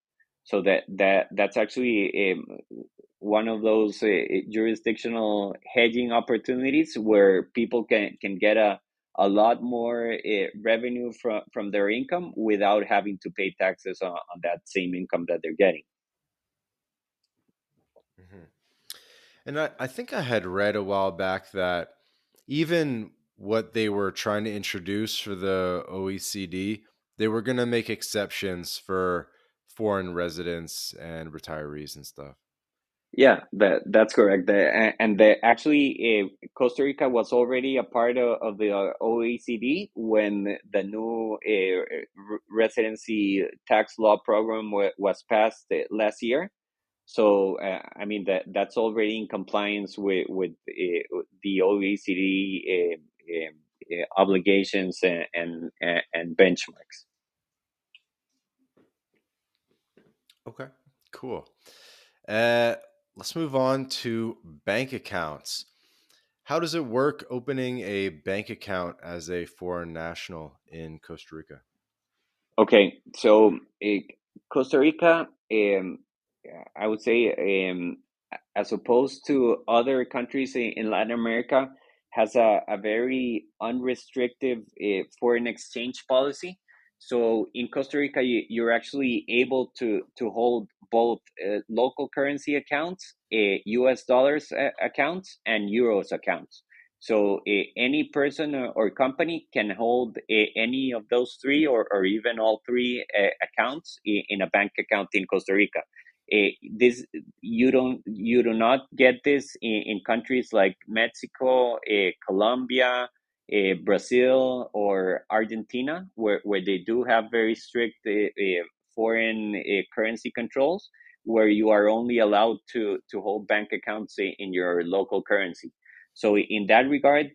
So that's actually one of those jurisdictional hedging opportunities where people can get a lot more revenue from their income without having to pay taxes on that same income that they're getting. Mhm. And I think I had read a while back that even what they were trying to introduce for the OECD, they were going to make exceptions for foreign residents and retirees and stuff. Yeah, that's correct. Actually, Costa Rica was already a part of the OECD when the new residency tax law program was passed last year. So I mean that's already in compliance with the OECD obligations and benchmarks. Okay, cool. Uh, let's move on to bank accounts. How does it work opening a bank account as a foreign national in Costa Rica? Okay, so Costa Rica, I would say, as opposed to other countries in Latin America, has a very unrestricted foreign exchange policy. So in Costa Rica, you're actually able to hold both local currency accounts, US dollars accounts, and euros accounts. So any person or company can hold any of those three, or even all three accounts in a bank account in Costa Rica. This you do not get this in countries like Mexico, Colombia, Brazil, or Argentina, where they do have very strict foreign currency controls, where you are only allowed to hold bank accounts in your local currency. So in that regard,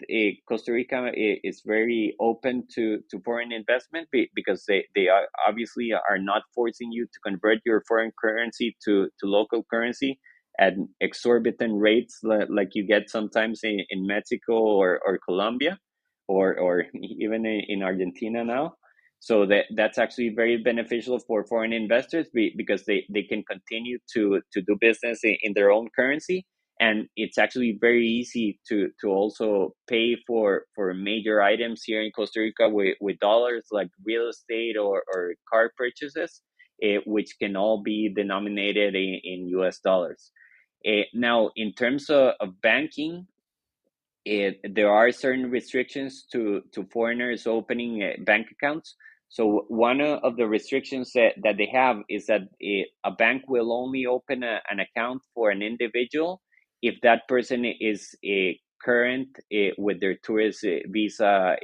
Costa Rica is very open to foreign investment, because they are obviously are not forcing you to convert your foreign currency to local currency at exorbitant rates like you get sometimes in Mexico or Colombia, or even in Argentina now. So that's actually very beneficial for foreign investors, because they can continue to do business in their own currency. And it's actually very easy to also pay for major items here in Costa Rica with dollars, like real estate or car purchases, which can all be denominated in US dollars. Now, in terms of banking, there are certain restrictions to foreigners opening bank accounts. So one of the restrictions that they have is that a bank will only open an account for an individual if that person is current with their tourist visa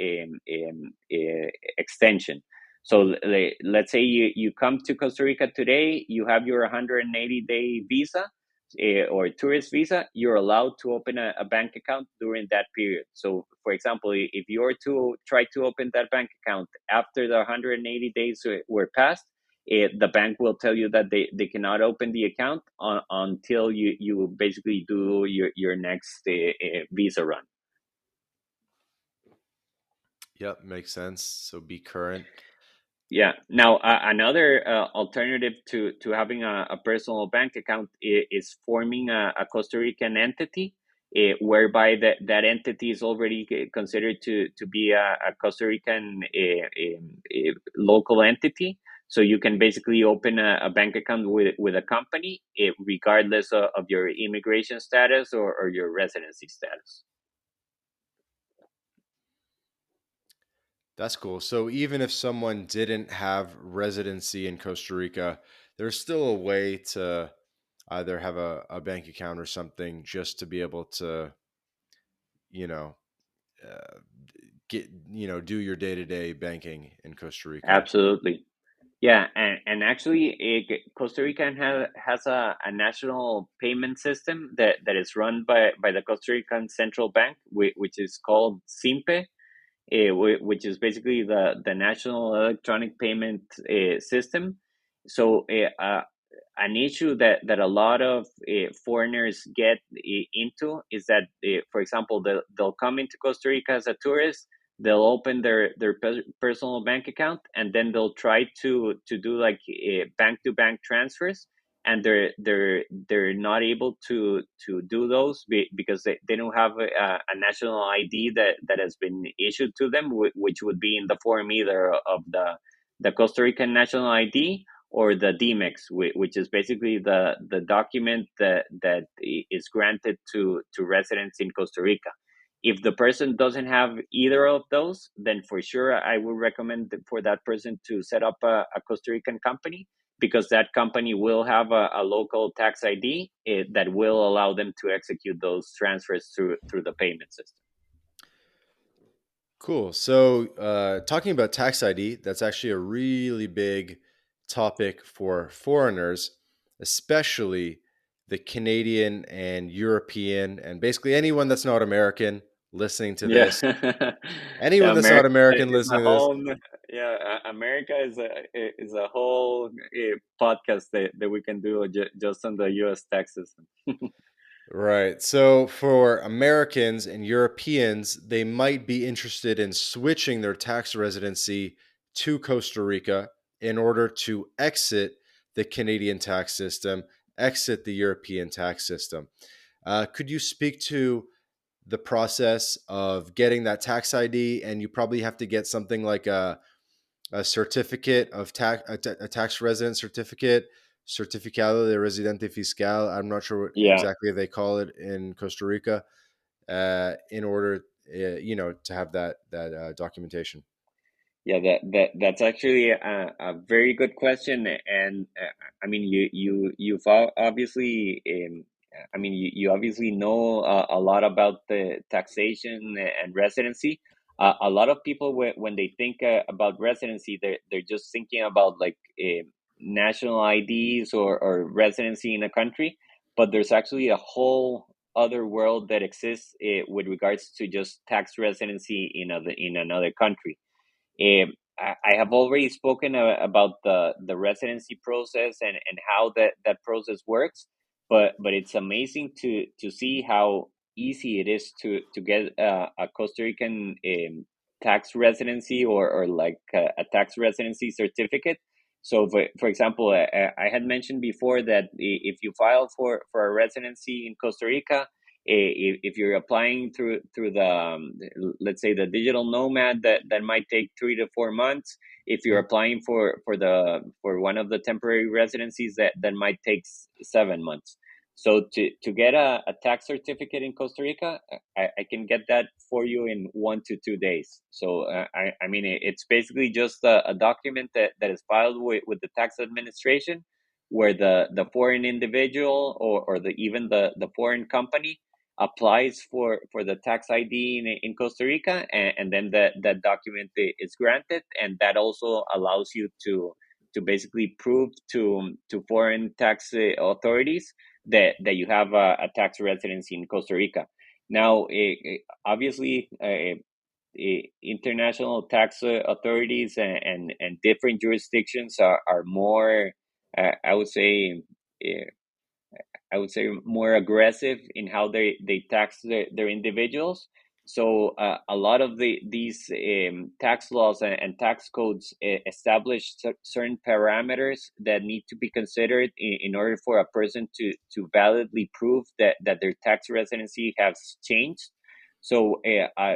extension. So let's say you come to Costa Rica today, you have your 180-day visa or tourist visa, you're allowed to open a bank account during that period. So, for example, if you're to try to open that bank account after the 180 days were passed, the bank will tell you that they cannot open the account until you basically do your next visa run. Yep, makes sense. So be current. Yeah. Now, another alternative to having a personal bank account is forming a Costa Rican entity, whereby that entity is already considered to be a Costa Rican local entity. So you can basically open a bank account with a company, regardless of your immigration status or your residency status. That's cool. So even if someone didn't have residency in Costa Rica, there's still a way to either have a bank account or something just to be able to, you know, uh, do your day to day banking in Costa Rica. Absolutely. Yeah, and actually, Costa Rica has a national payment system that is run by the Costa Rican Central Bank, which is called SIMPE, which is basically the national electronic payment system. So, an issue that a lot of foreigners get into is that, for example, they'll come into Costa Rica as a tourist, they'll open their personal bank account, and then they'll try to do like bank to bank transfers, and they're not able to do those because they don't have a national ID that has been issued to them, which would be in the form either of the Costa Rican national ID or the DMEX, which is basically the document that is granted to residents in Costa Rica. If the person doesn't have either of those, then for sure I would recommend for that person to set up a Costa Rican company, because that company will have a local tax ID that will allow them to execute those transfers through the payment system. Cool. So, talking about tax ID, that's actually a really big topic for foreigners, especially the Canadian and European, and basically anyone that's not American listening to Yeah, this. Anyone yeah. that's not America American is a listening to this. whole. Yeah, America is a whole podcast that we can do just on the U.S. tax system. Right. So for Americans and Europeans, they might be interested in switching their tax residency to Costa Rica in order to exit the Canadian tax system, exit the European tax system. Could you speak to the process of getting that tax ID? And you probably have to get something like a certificate of tax, a tax resident certificate, certificado de residente fiscal. I'm not sure what Yeah. exactly they call it in Costa Rica. In order, to have that documentation. Yeah, that's actually a very good question, and I mean, you've obviously, I mean, you obviously know a lot about the taxation and residency. A lot of people, when they think about residency, they're just thinking about like national IDs or residency in a country, but there's actually a whole other world that exists with regards to just tax residency in another country. I have already spoken about the residency process and how that process works, but it's amazing to see how easy it is to get a Costa Rican tax residency or like a tax residency certificate. So, for example, I had mentioned before that if you file for a residency in Costa Rica, if you're applying through the let's say the digital nomad, that might take 3 to 4 months. If you're Mhm. applying for one of the temporary residencies, that might take 7 months. So to get a tax certificate in Costa Rica, I can get that for you in 1 to 2 days. So I mean, it's basically just a document that is filed with the tax administration, where the foreign individual or even the foreign company applies for the tax ID in Costa Rica, and then that document is granted, and that also allows you to basically prove to foreign tax authorities that you have a tax residency in Costa Rica. Now, obviously, international tax authorities and different jurisdictions are more, I would say, uh, more aggressive in how they tax their individuals. So a lot of these tax laws and tax codes establish certain parameters that need to be considered in order for a person to validly prove that their tax residency has changed. So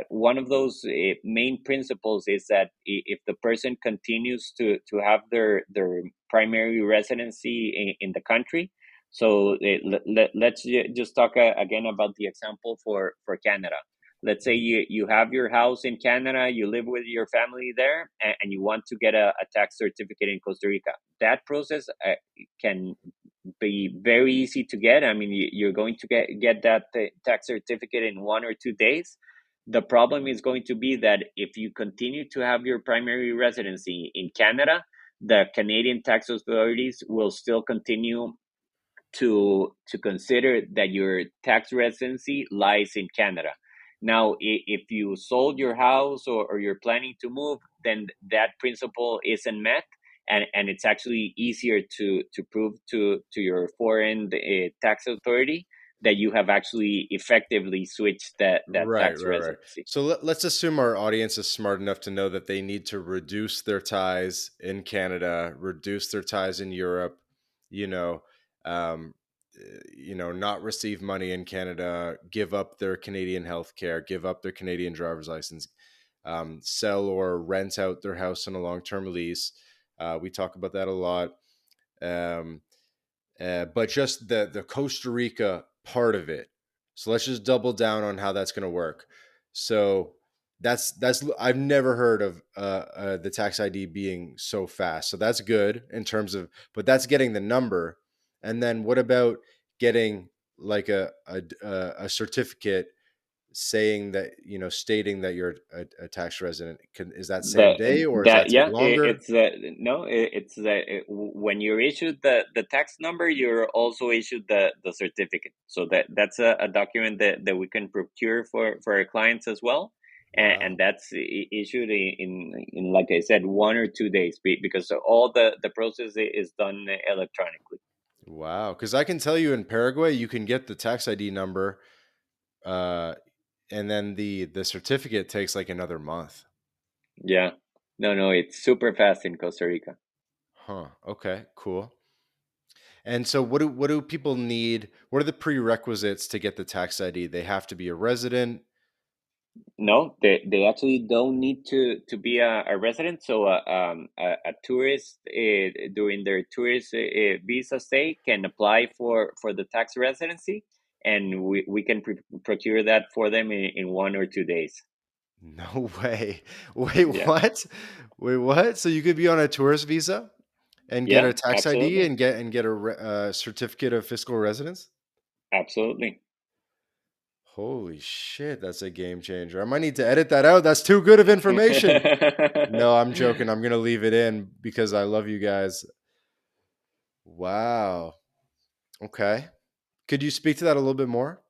one of those main principles is that if the person continues to have their primary residency in the country. So let's just talk again about the example for Canada. Let's say you have your house in Canada, you live with your family there, and you want to get a tax certificate in Costa Rica. That process can be very easy to get. I mean, you're going to get that tax certificate in 1 or 2 days. The problem is going to be that if you continue to have your primary residency in Canada, the Canadian tax authorities will still continue to consider that your tax residency lies in Canada. Now, if you sold your house or you're planning to move, then that principle isn't met, and it's actually easier to prove to your foreign tax authority that you have actually effectively switched that Right, tax right, right. residency. So let's assume our audience is smart enough to know that they need to reduce their ties in Canada, reduce their ties in Europe, you know, um, not receive money in Canada, give up their Canadian health care, give up their Canadian driver's license, sell or rent out their house on a long term lease. We talk about that a lot. Um, but just the Costa Rica part of it. So let's just double down on how that's going to work. So that's I've never heard of the tax ID being so fast. So that's good in terms of, but that's getting the number. And then what about getting like a certificate saying that, stating that you're a tax resident? Is that same That day or does that that take yeah, longer? it's no, it's when you're issued the tax number, you're also issued the certificate. So that's a document that we can procure for our clients as well, and Wow. that's issued in like I said, 1 or 2 days, because all the process is done electronically. Wow. Because I can tell you in Paraguay, you can get the tax ID number, uh, and then the certificate takes like another month. Yeah, no, it's super fast in Costa Rica. Huh. Okay. Cool. And so, what do people need? What are the prerequisites to get the tax ID? They have to be a resident. No, they actually don't need to be a resident. So a tourist during their tourist visa stay can apply for the tax residency, and we can procure that for them in 1 or 2 days. No way. Wait, Yeah, what? Wait, what? So you could be on a tourist visa and get yeah, a tax ID absolutely, and get a certificate of fiscal residence? absolutely. Holy shit, that's a game changer. I might need to edit that out. That's too good of information. No, I'm joking. I'm gonna leave it in because I love you guys. Wow. Okay. Could you speak to that a little bit more?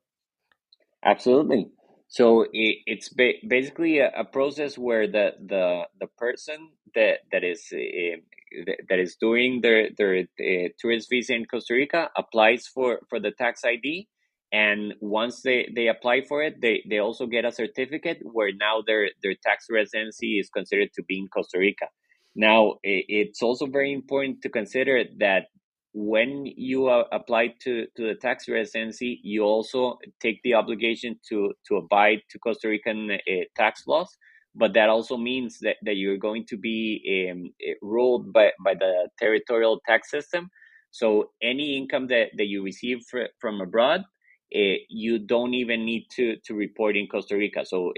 Absolutely. So it's basically a process where the person that is doing their tourist visa in Costa Rica applies for the tax ID, and once they apply for it, they also get a certificate where now their tax residency is considered to be in Costa Rica. Now, it's also very important to consider that when you apply to the tax residency, you also take the obligation to abide to Costa Rican tax laws. But that also means that you're going to be ruled by the territorial tax system. So any income that you receive from abroad, you don't even need to report in Costa Rica. So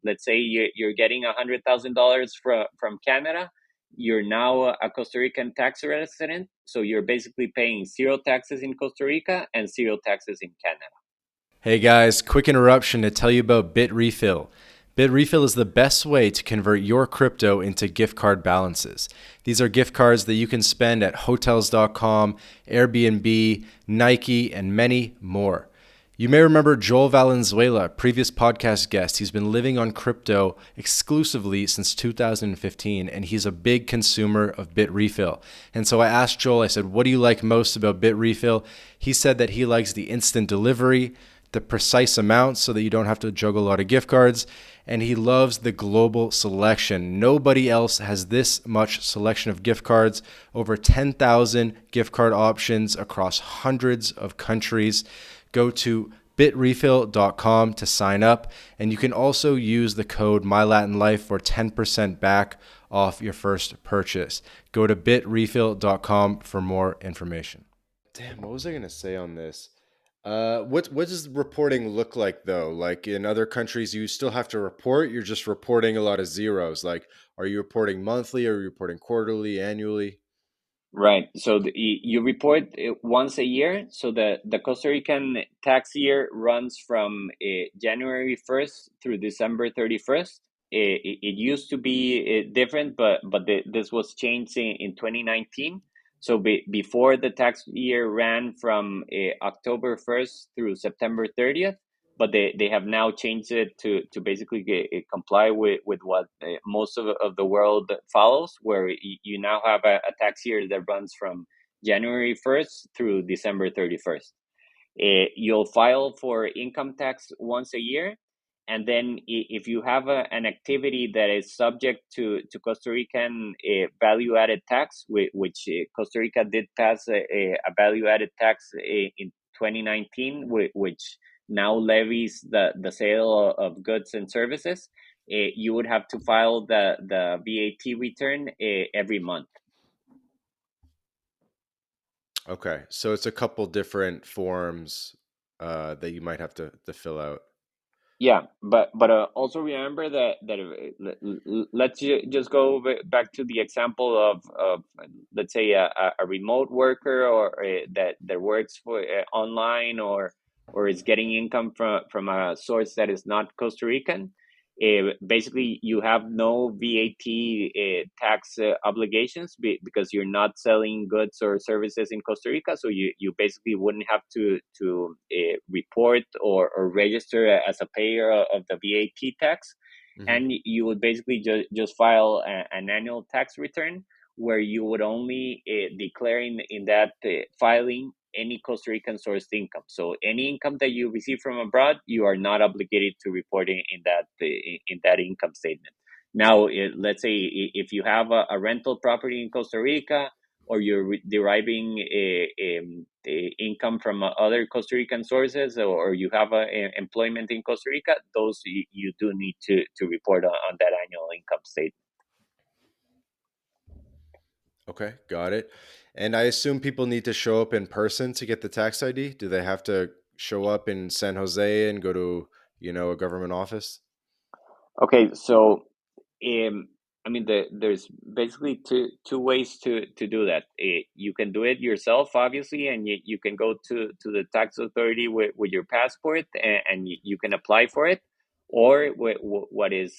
let's say you're getting $100,000 from Canada. You're now a Costa Rican tax resident, so you're basically paying zero taxes in Costa Rica and zero taxes in Canada. Hey guys, quick interruption to tell you about BitRefill. BitRefill is the best way to convert your crypto into gift card balances. These are gift cards that you can spend at hotels.com, Airbnb, Nike, and many more. You may remember Joel Valenzuela, previous podcast guest. He's been living on crypto exclusively since 2015, and he's a big consumer of BitRefill. And so I asked Joel, I said, what do you like most about BitRefill? He said that he likes the instant delivery, the precise amount so that you don't have to juggle a lot of gift cards, and he loves the global selection. Nobody else has this much selection of gift cards, over 10,000 gift card options across hundreds of countries. Go to bitrefill.com to sign up, and you can also use the code MyLatinLife for 10% back off your first purchase. Go to bitrefill.com for more information. Damn, what was I gonna say on this? What does reporting look like though? Like in other countries, you still have to report. You're just reporting a lot of zeros. Like, are you reporting monthly? Are you reporting quarterly, annually? Right. So you report once a year. So the Costa Rican tax year runs from January 1st through December 31st. It used to be different, but this was changed in 2019. So before, the tax year ran from October 1st through September 30th, but they have now changed it to basically comply with what most of the world follows, where you now have a tax year that runs from January 1st through December 31st. You'll file for income tax once a year. And then if you have an activity that is subject to Costa Rican value added tax, which Costa Rica did pass a value added tax in 2019, which now levies the sale of goods and services, you would have to file the VAT return every month. Okay, so it's a couple different forms that you might have to fill out. Yeah, but also remember that let's just go back to the example of let's say a remote worker, or that works for online, or is getting income from a source that is not Costa Rican. Basically, you have no VAT tax obligations because you're not selling goods or services in Costa Rica. So you basically wouldn't have to report or register as a payer of the VAT tax. Hmm. And you would basically just file an annual tax return, where you would only declare in that filing any Costa Rican sourced income. So any income that you receive from abroad, you are not obligated to report in that income statement. Now, let's say if you have a rental property in Costa Rica, or you're deriving a income from other Costa Rican sources, or you have employment in Costa Rica, those you do need to report on that annual income statement. Okay, got it. And I assume people need to show up in person to get the tax ID. Do they have to? show up in San Jose and go to, a government office? Okay, so um, I mean, there's basically two ways to do that. You can do it yourself, obviously, and you can go to the tax authority with your passport, and you can apply for it. Or what is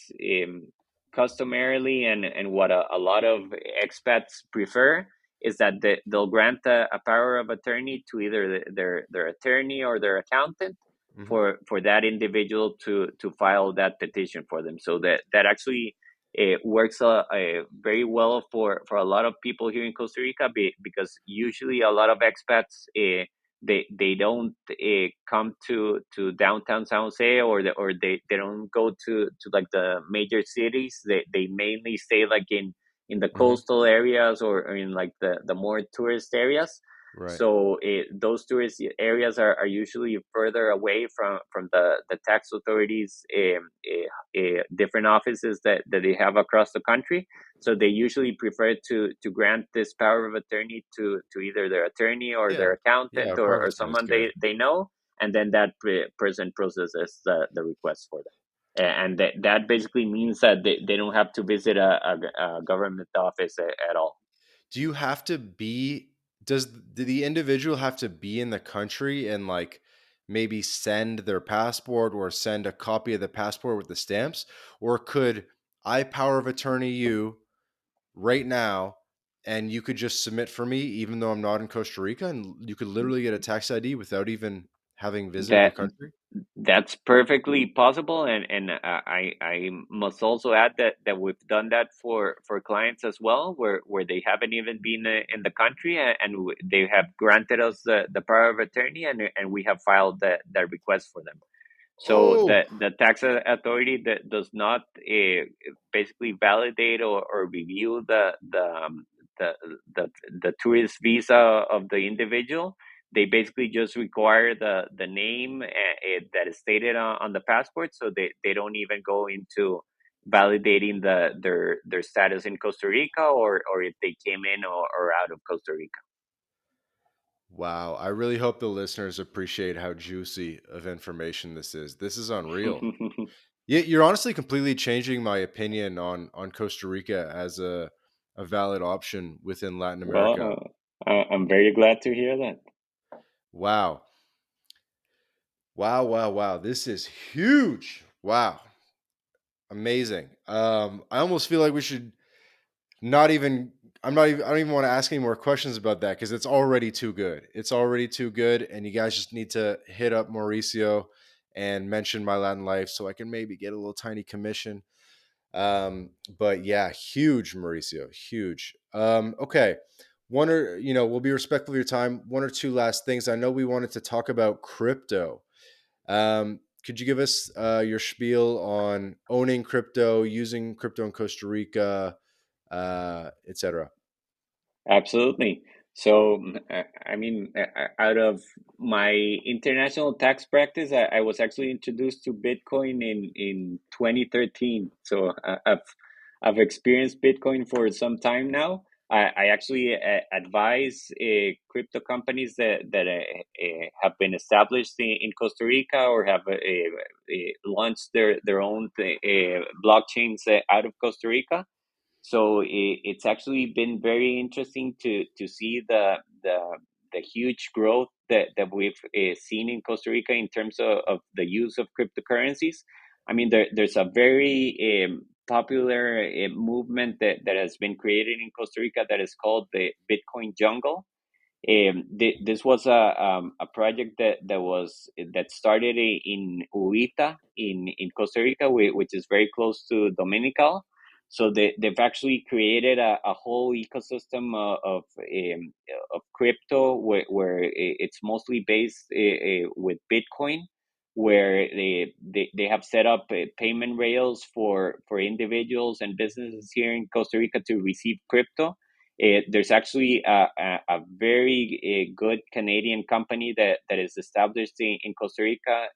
customarily and what a lot of expats prefer is that they'll grant a power of attorney to either their attorney or their accountant Hmm. for that individual to file that petition for them. So that actually it works very well for a lot of people here in Costa Rica, because usually a lot of expats they don't come to downtown San Jose, or they don't go to like the major cities. They mainly stay like in the Hmm. coastal areas, or in like the more tourist areas. Right. So those tourist areas are usually further away from the tax authorities different offices that they have across the country. So they usually prefer to grant this power of attorney to either their attorney or Yeah. their Yeah. accountant, A or private is someone good. they know, and then that person processes the request for them. And that basically means that they don't have to visit a government office at all. Do you have to be do the individual have to be in the country and like maybe send their passport or send a copy of the passport with the stamps? Or could I power of attorney you right now and you could just submit for me even though I'm not in Costa Rica and you could literally get a tax ID without even having visited the That country? That's perfectly possible, and I must also add that we've done that for clients as well, where they haven't even been in the country, and they have granted us the power of attorney, and we have filed that request for them. So Oh, the tax authority that does not basically validate or review the the the tourist visa of the individual. They basically just require the name that is stated on the passport. So they don't even go into validating their status in Costa Rica, or if they came in or out of Costa Rica. wow. I really hope the listeners appreciate how juicy of information this is. This is unreal. Yeah, you're honestly completely changing my opinion on Costa Rica as a valid option within Latin America. Well, I'm very glad to hear that. Wow. Wow, wow, wow. This is huge. Wow. Amazing. I almost feel like we should not even I don't even want to ask any more questions about that because it's already too good. It's already too good. And you guys just need to hit up Mauricio and mention my Latin life so I can maybe get a little tiny commission. But yeah, huge, Mauricio, huge. Okay. One or, we'll be respectful of your time. One or two last things. I know we wanted to talk about crypto. Could you give us your spiel on owning crypto, using crypto in Costa Rica, etc.? Absolutely. So, I mean, out of my international tax practice, I was actually introduced to Bitcoin in 2013. So, I've experienced Bitcoin for some time now. I actually advise crypto companies that have been established in Costa Rica, or have launched their own blockchains out of Costa Rica. So it's actually been very interesting to see the huge growth that we've seen in Costa Rica in terms of the use of cryptocurrencies. I mean, there's a very popular movement that has been created in Costa Rica that is called the Bitcoin Jungle. This was a project that started in Urita in Costa Rica, which is very close to Dominical. So they've actually created a whole ecosystem of crypto, where it's mostly based with Bitcoin, where they have set up payment rails for individuals and businesses here in Costa Rica to receive crypto. There's actually a very good Canadian company that is established in Costa Rica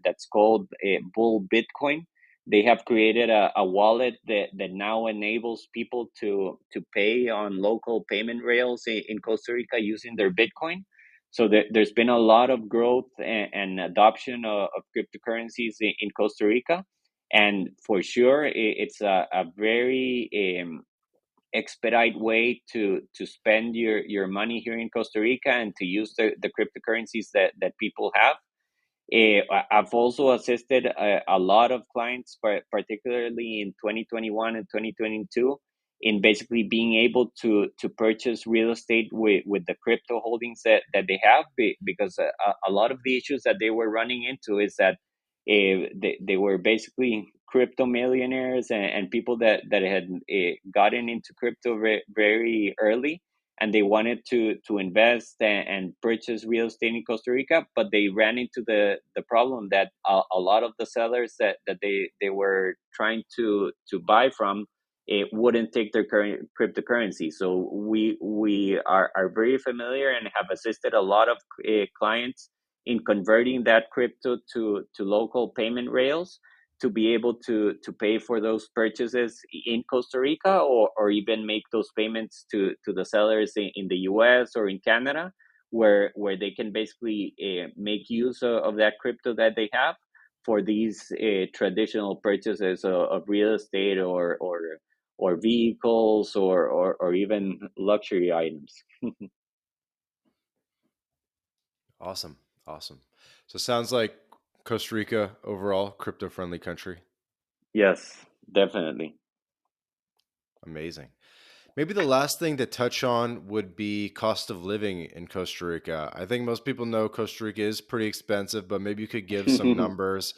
that's called Bull Bitcoin. They have created a wallet that now enables people to pay on local payment rails in Costa Rica using their Bitcoin. So there's been a lot of growth and adoption of cryptocurrencies in Costa Rica, and for sure it's a very expedite way to spend your money here in Costa Rica and to use the cryptocurrencies that people have. I've also assisted a lot of clients, particularly in 2021 and 2022, in basically being able to purchase real estate with the crypto holdings that they have, because a lot of the issues that they were running into is that they were basically crypto millionaires and people that had gotten into crypto very early, and they wanted to invest and purchase real estate in Costa Rica, but they ran into the problem that a lot of the sellers that they were trying to buy from, it wouldn't take their current cryptocurrency. So we are very familiar and have assisted a lot of clients in converting that crypto to local payment rails to be able to pay for those purchases in Costa Rica, or even make those payments to the sellers in the US or in Canada, where they can basically make use of that crypto that they have for these traditional purchases of real estate or vehicles or even luxury items. Awesome. Awesome. So it sounds like Costa Rica overall crypto friendly country. Yes, definitely. Amazing. Maybe the last thing to touch on would be cost of living in Costa Rica. I think most people know Costa Rica is pretty expensive, but maybe you could give some numbers,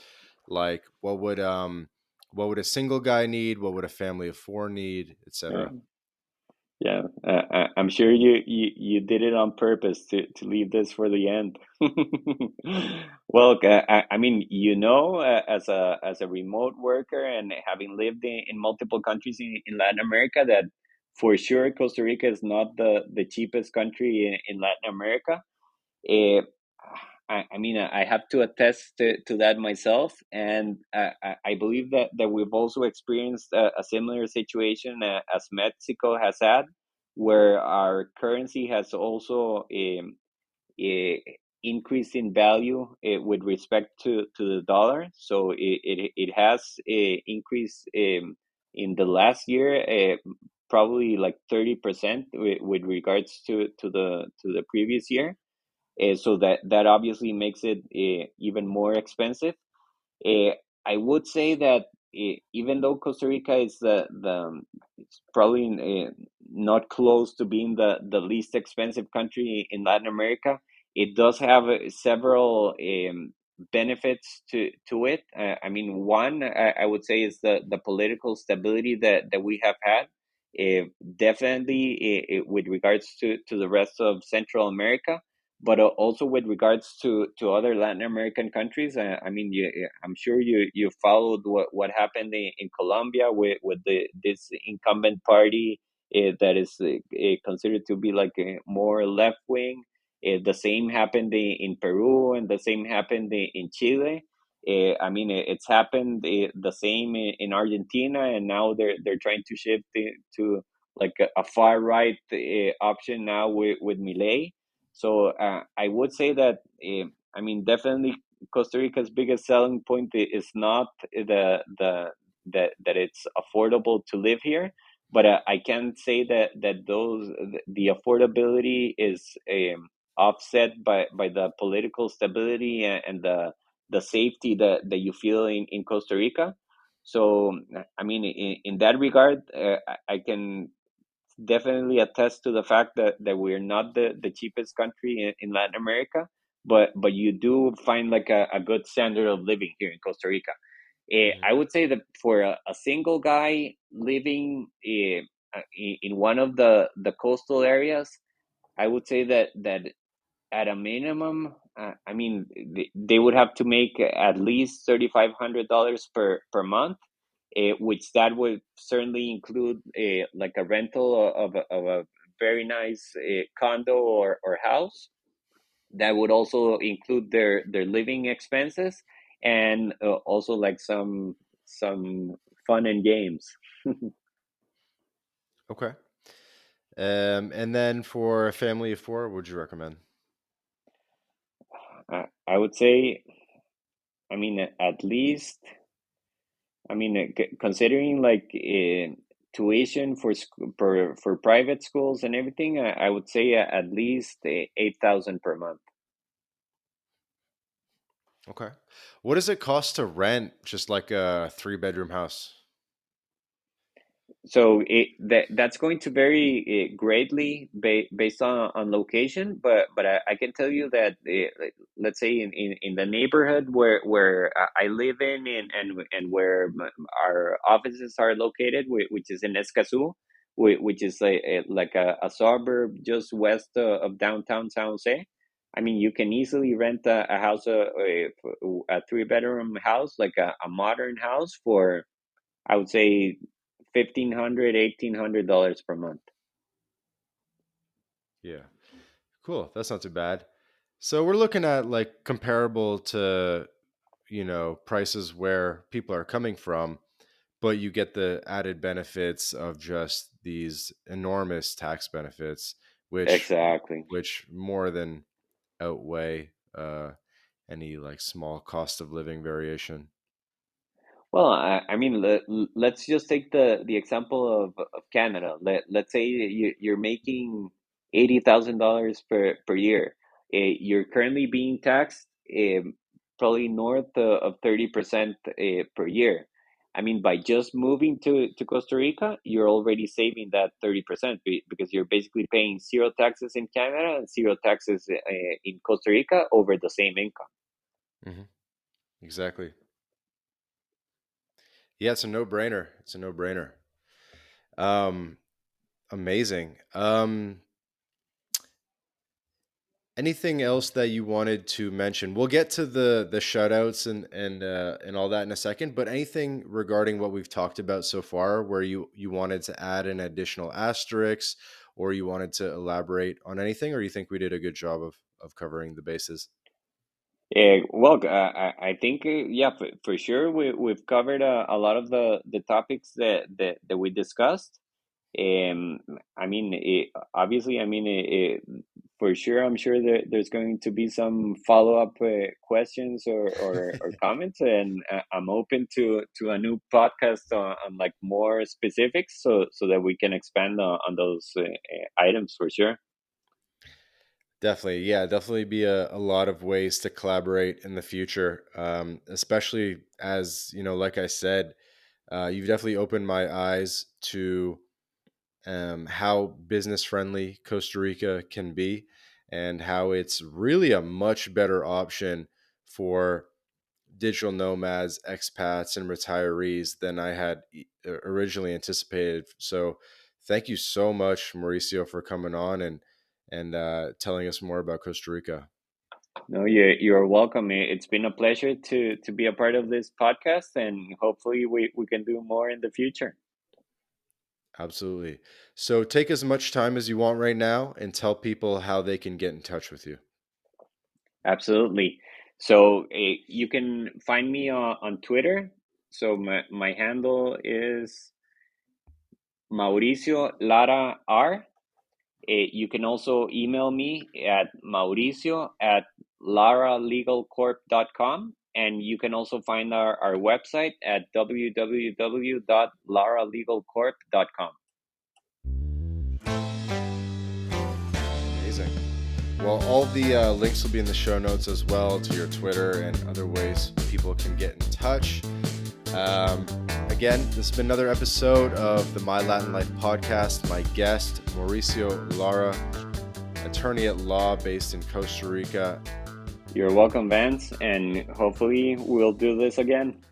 like what would a single guy need, what would a family of four need, Yeah. etc. Yeah, I'm sure you did it on purpose to leave this for the end. Well, I mean, as a remote worker and having lived in multiple countries in Latin America, that for sure Costa Rica is not the cheapest country in Latin America. Eh, I mean, I have to attest to that myself, and I believe that we've also experienced a similar situation as Mexico has had, where our currency has also eh, increased in value with respect to the dollar. So it has increased in the last year, probably like 30% with regards to the previous year. So that obviously makes it even more expensive. Uh, I would say that even though Costa Rica is the it's probably not close to being the least expensive country in Latin America, it does have several benefits to it. I mean, one I would say is the political stability that we have had. Definitely with regards to the rest of Central America, but also with regards to other Latin American countries. I mean, I'm sure you followed what happened in Colombia with this incumbent party that is considered to be like a more left wing. The same happened in Peru, and the same happened in Chile. I mean, it's happened the same in Argentina, and now they're trying to shift to like a far right option now with Milei. So I would say that I mean, definitely Costa Rica's biggest selling point is not that it's affordable to live here, but I can say that the affordability is offset by the political stability and the safety that you feel in Costa Rica. So I mean, in that regard, I can definitely attest to the fact that we're not the cheapest country in Latin America, but you do find like a good standard of living here in Costa Rica. Hmm. I would say that for a single guy living in one of the coastal areas, I would say that at a minimum, I mean, they would have to make at least $3,500 per month, which that would certainly include like a rental of a very nice condo or house. That would also include their living expenses, and also like some fun and games. Okay. And then for a family of four, what would you recommend? I would say, at least, considering like tuition for private schools and everything, I would say at least 8,000 per month. Okay. What does it cost to rent just like a three-bedroom house? So that's going to vary greatly based on location, but I can tell you that let's say in the neighborhood where I live in and where our offices are located, which is in Escazú, which is like a suburb just west of downtown San Jose. I mean, you can easily rent a house, a three-bedroom house, like a modern house for, I would say, 1,500, $1,800 per month. Yeah. Cool. That's not too bad. So we're looking at like comparable to, prices where people are coming from, but you get the added benefits of just these enormous tax benefits, which Exactly. which more than outweigh any like small cost of living variation. Well, let's just take the example of Canada. Let's say you're making $80,000 per year. You're currently being taxed probably north of 30% per year. I mean, by just moving to Costa Rica, you're already saving that 30% because you're basically paying zero taxes in Canada and zero taxes in Costa Rica over the same income. Hmm. Exactly. Yeah, it's a no-brainer. It's a no-brainer. Um, Amazing. Anything else that you wanted to mention? We'll get to the shout outs and all that in a second, but anything regarding what we've talked about so far where you wanted to add an additional asterisk or you wanted to elaborate on anything, or you think we did a good job of covering the bases? I think yeah, for sure we've covered a lot of the topics that we discussed. Um, Obviously, for sure, I'm sure that there's going to be some follow up questions or comments, and I'm open to a new podcast on like more specifics, so that we can expand on those items for sure. Definitely. Yeah, definitely be a lot of ways to collaborate in the future. Especially as, like I said, you've definitely opened my eyes to how business friendly Costa Rica can be and how it's really a much better option for digital nomads, expats, and retirees than I had originally anticipated. So, thank you so much, Mauricio, for coming on and telling us more about Costa Rica. No, you're welcome. It's been a pleasure to be a part of this podcast, and hopefully we can do more in the future. Absolutely. So, take as much time as you want right now and tell people how they can get in touch with you. Absolutely. So you can find me on Twitter. So my handle is Mauricio Lara R. You can also email me at Mauricio at laralegalcorp.com. And you can also find our website at www.laralegalcorp.com. Amazing. Well, all the links will be in the show notes as well to your Twitter and other ways people can get in touch. Um, Again, this has been another episode of the My Latin Life podcast. My guest, Mauricio Lara, attorney at law based in Costa Rica. You're welcome, Vance, and hopefully we'll do this again.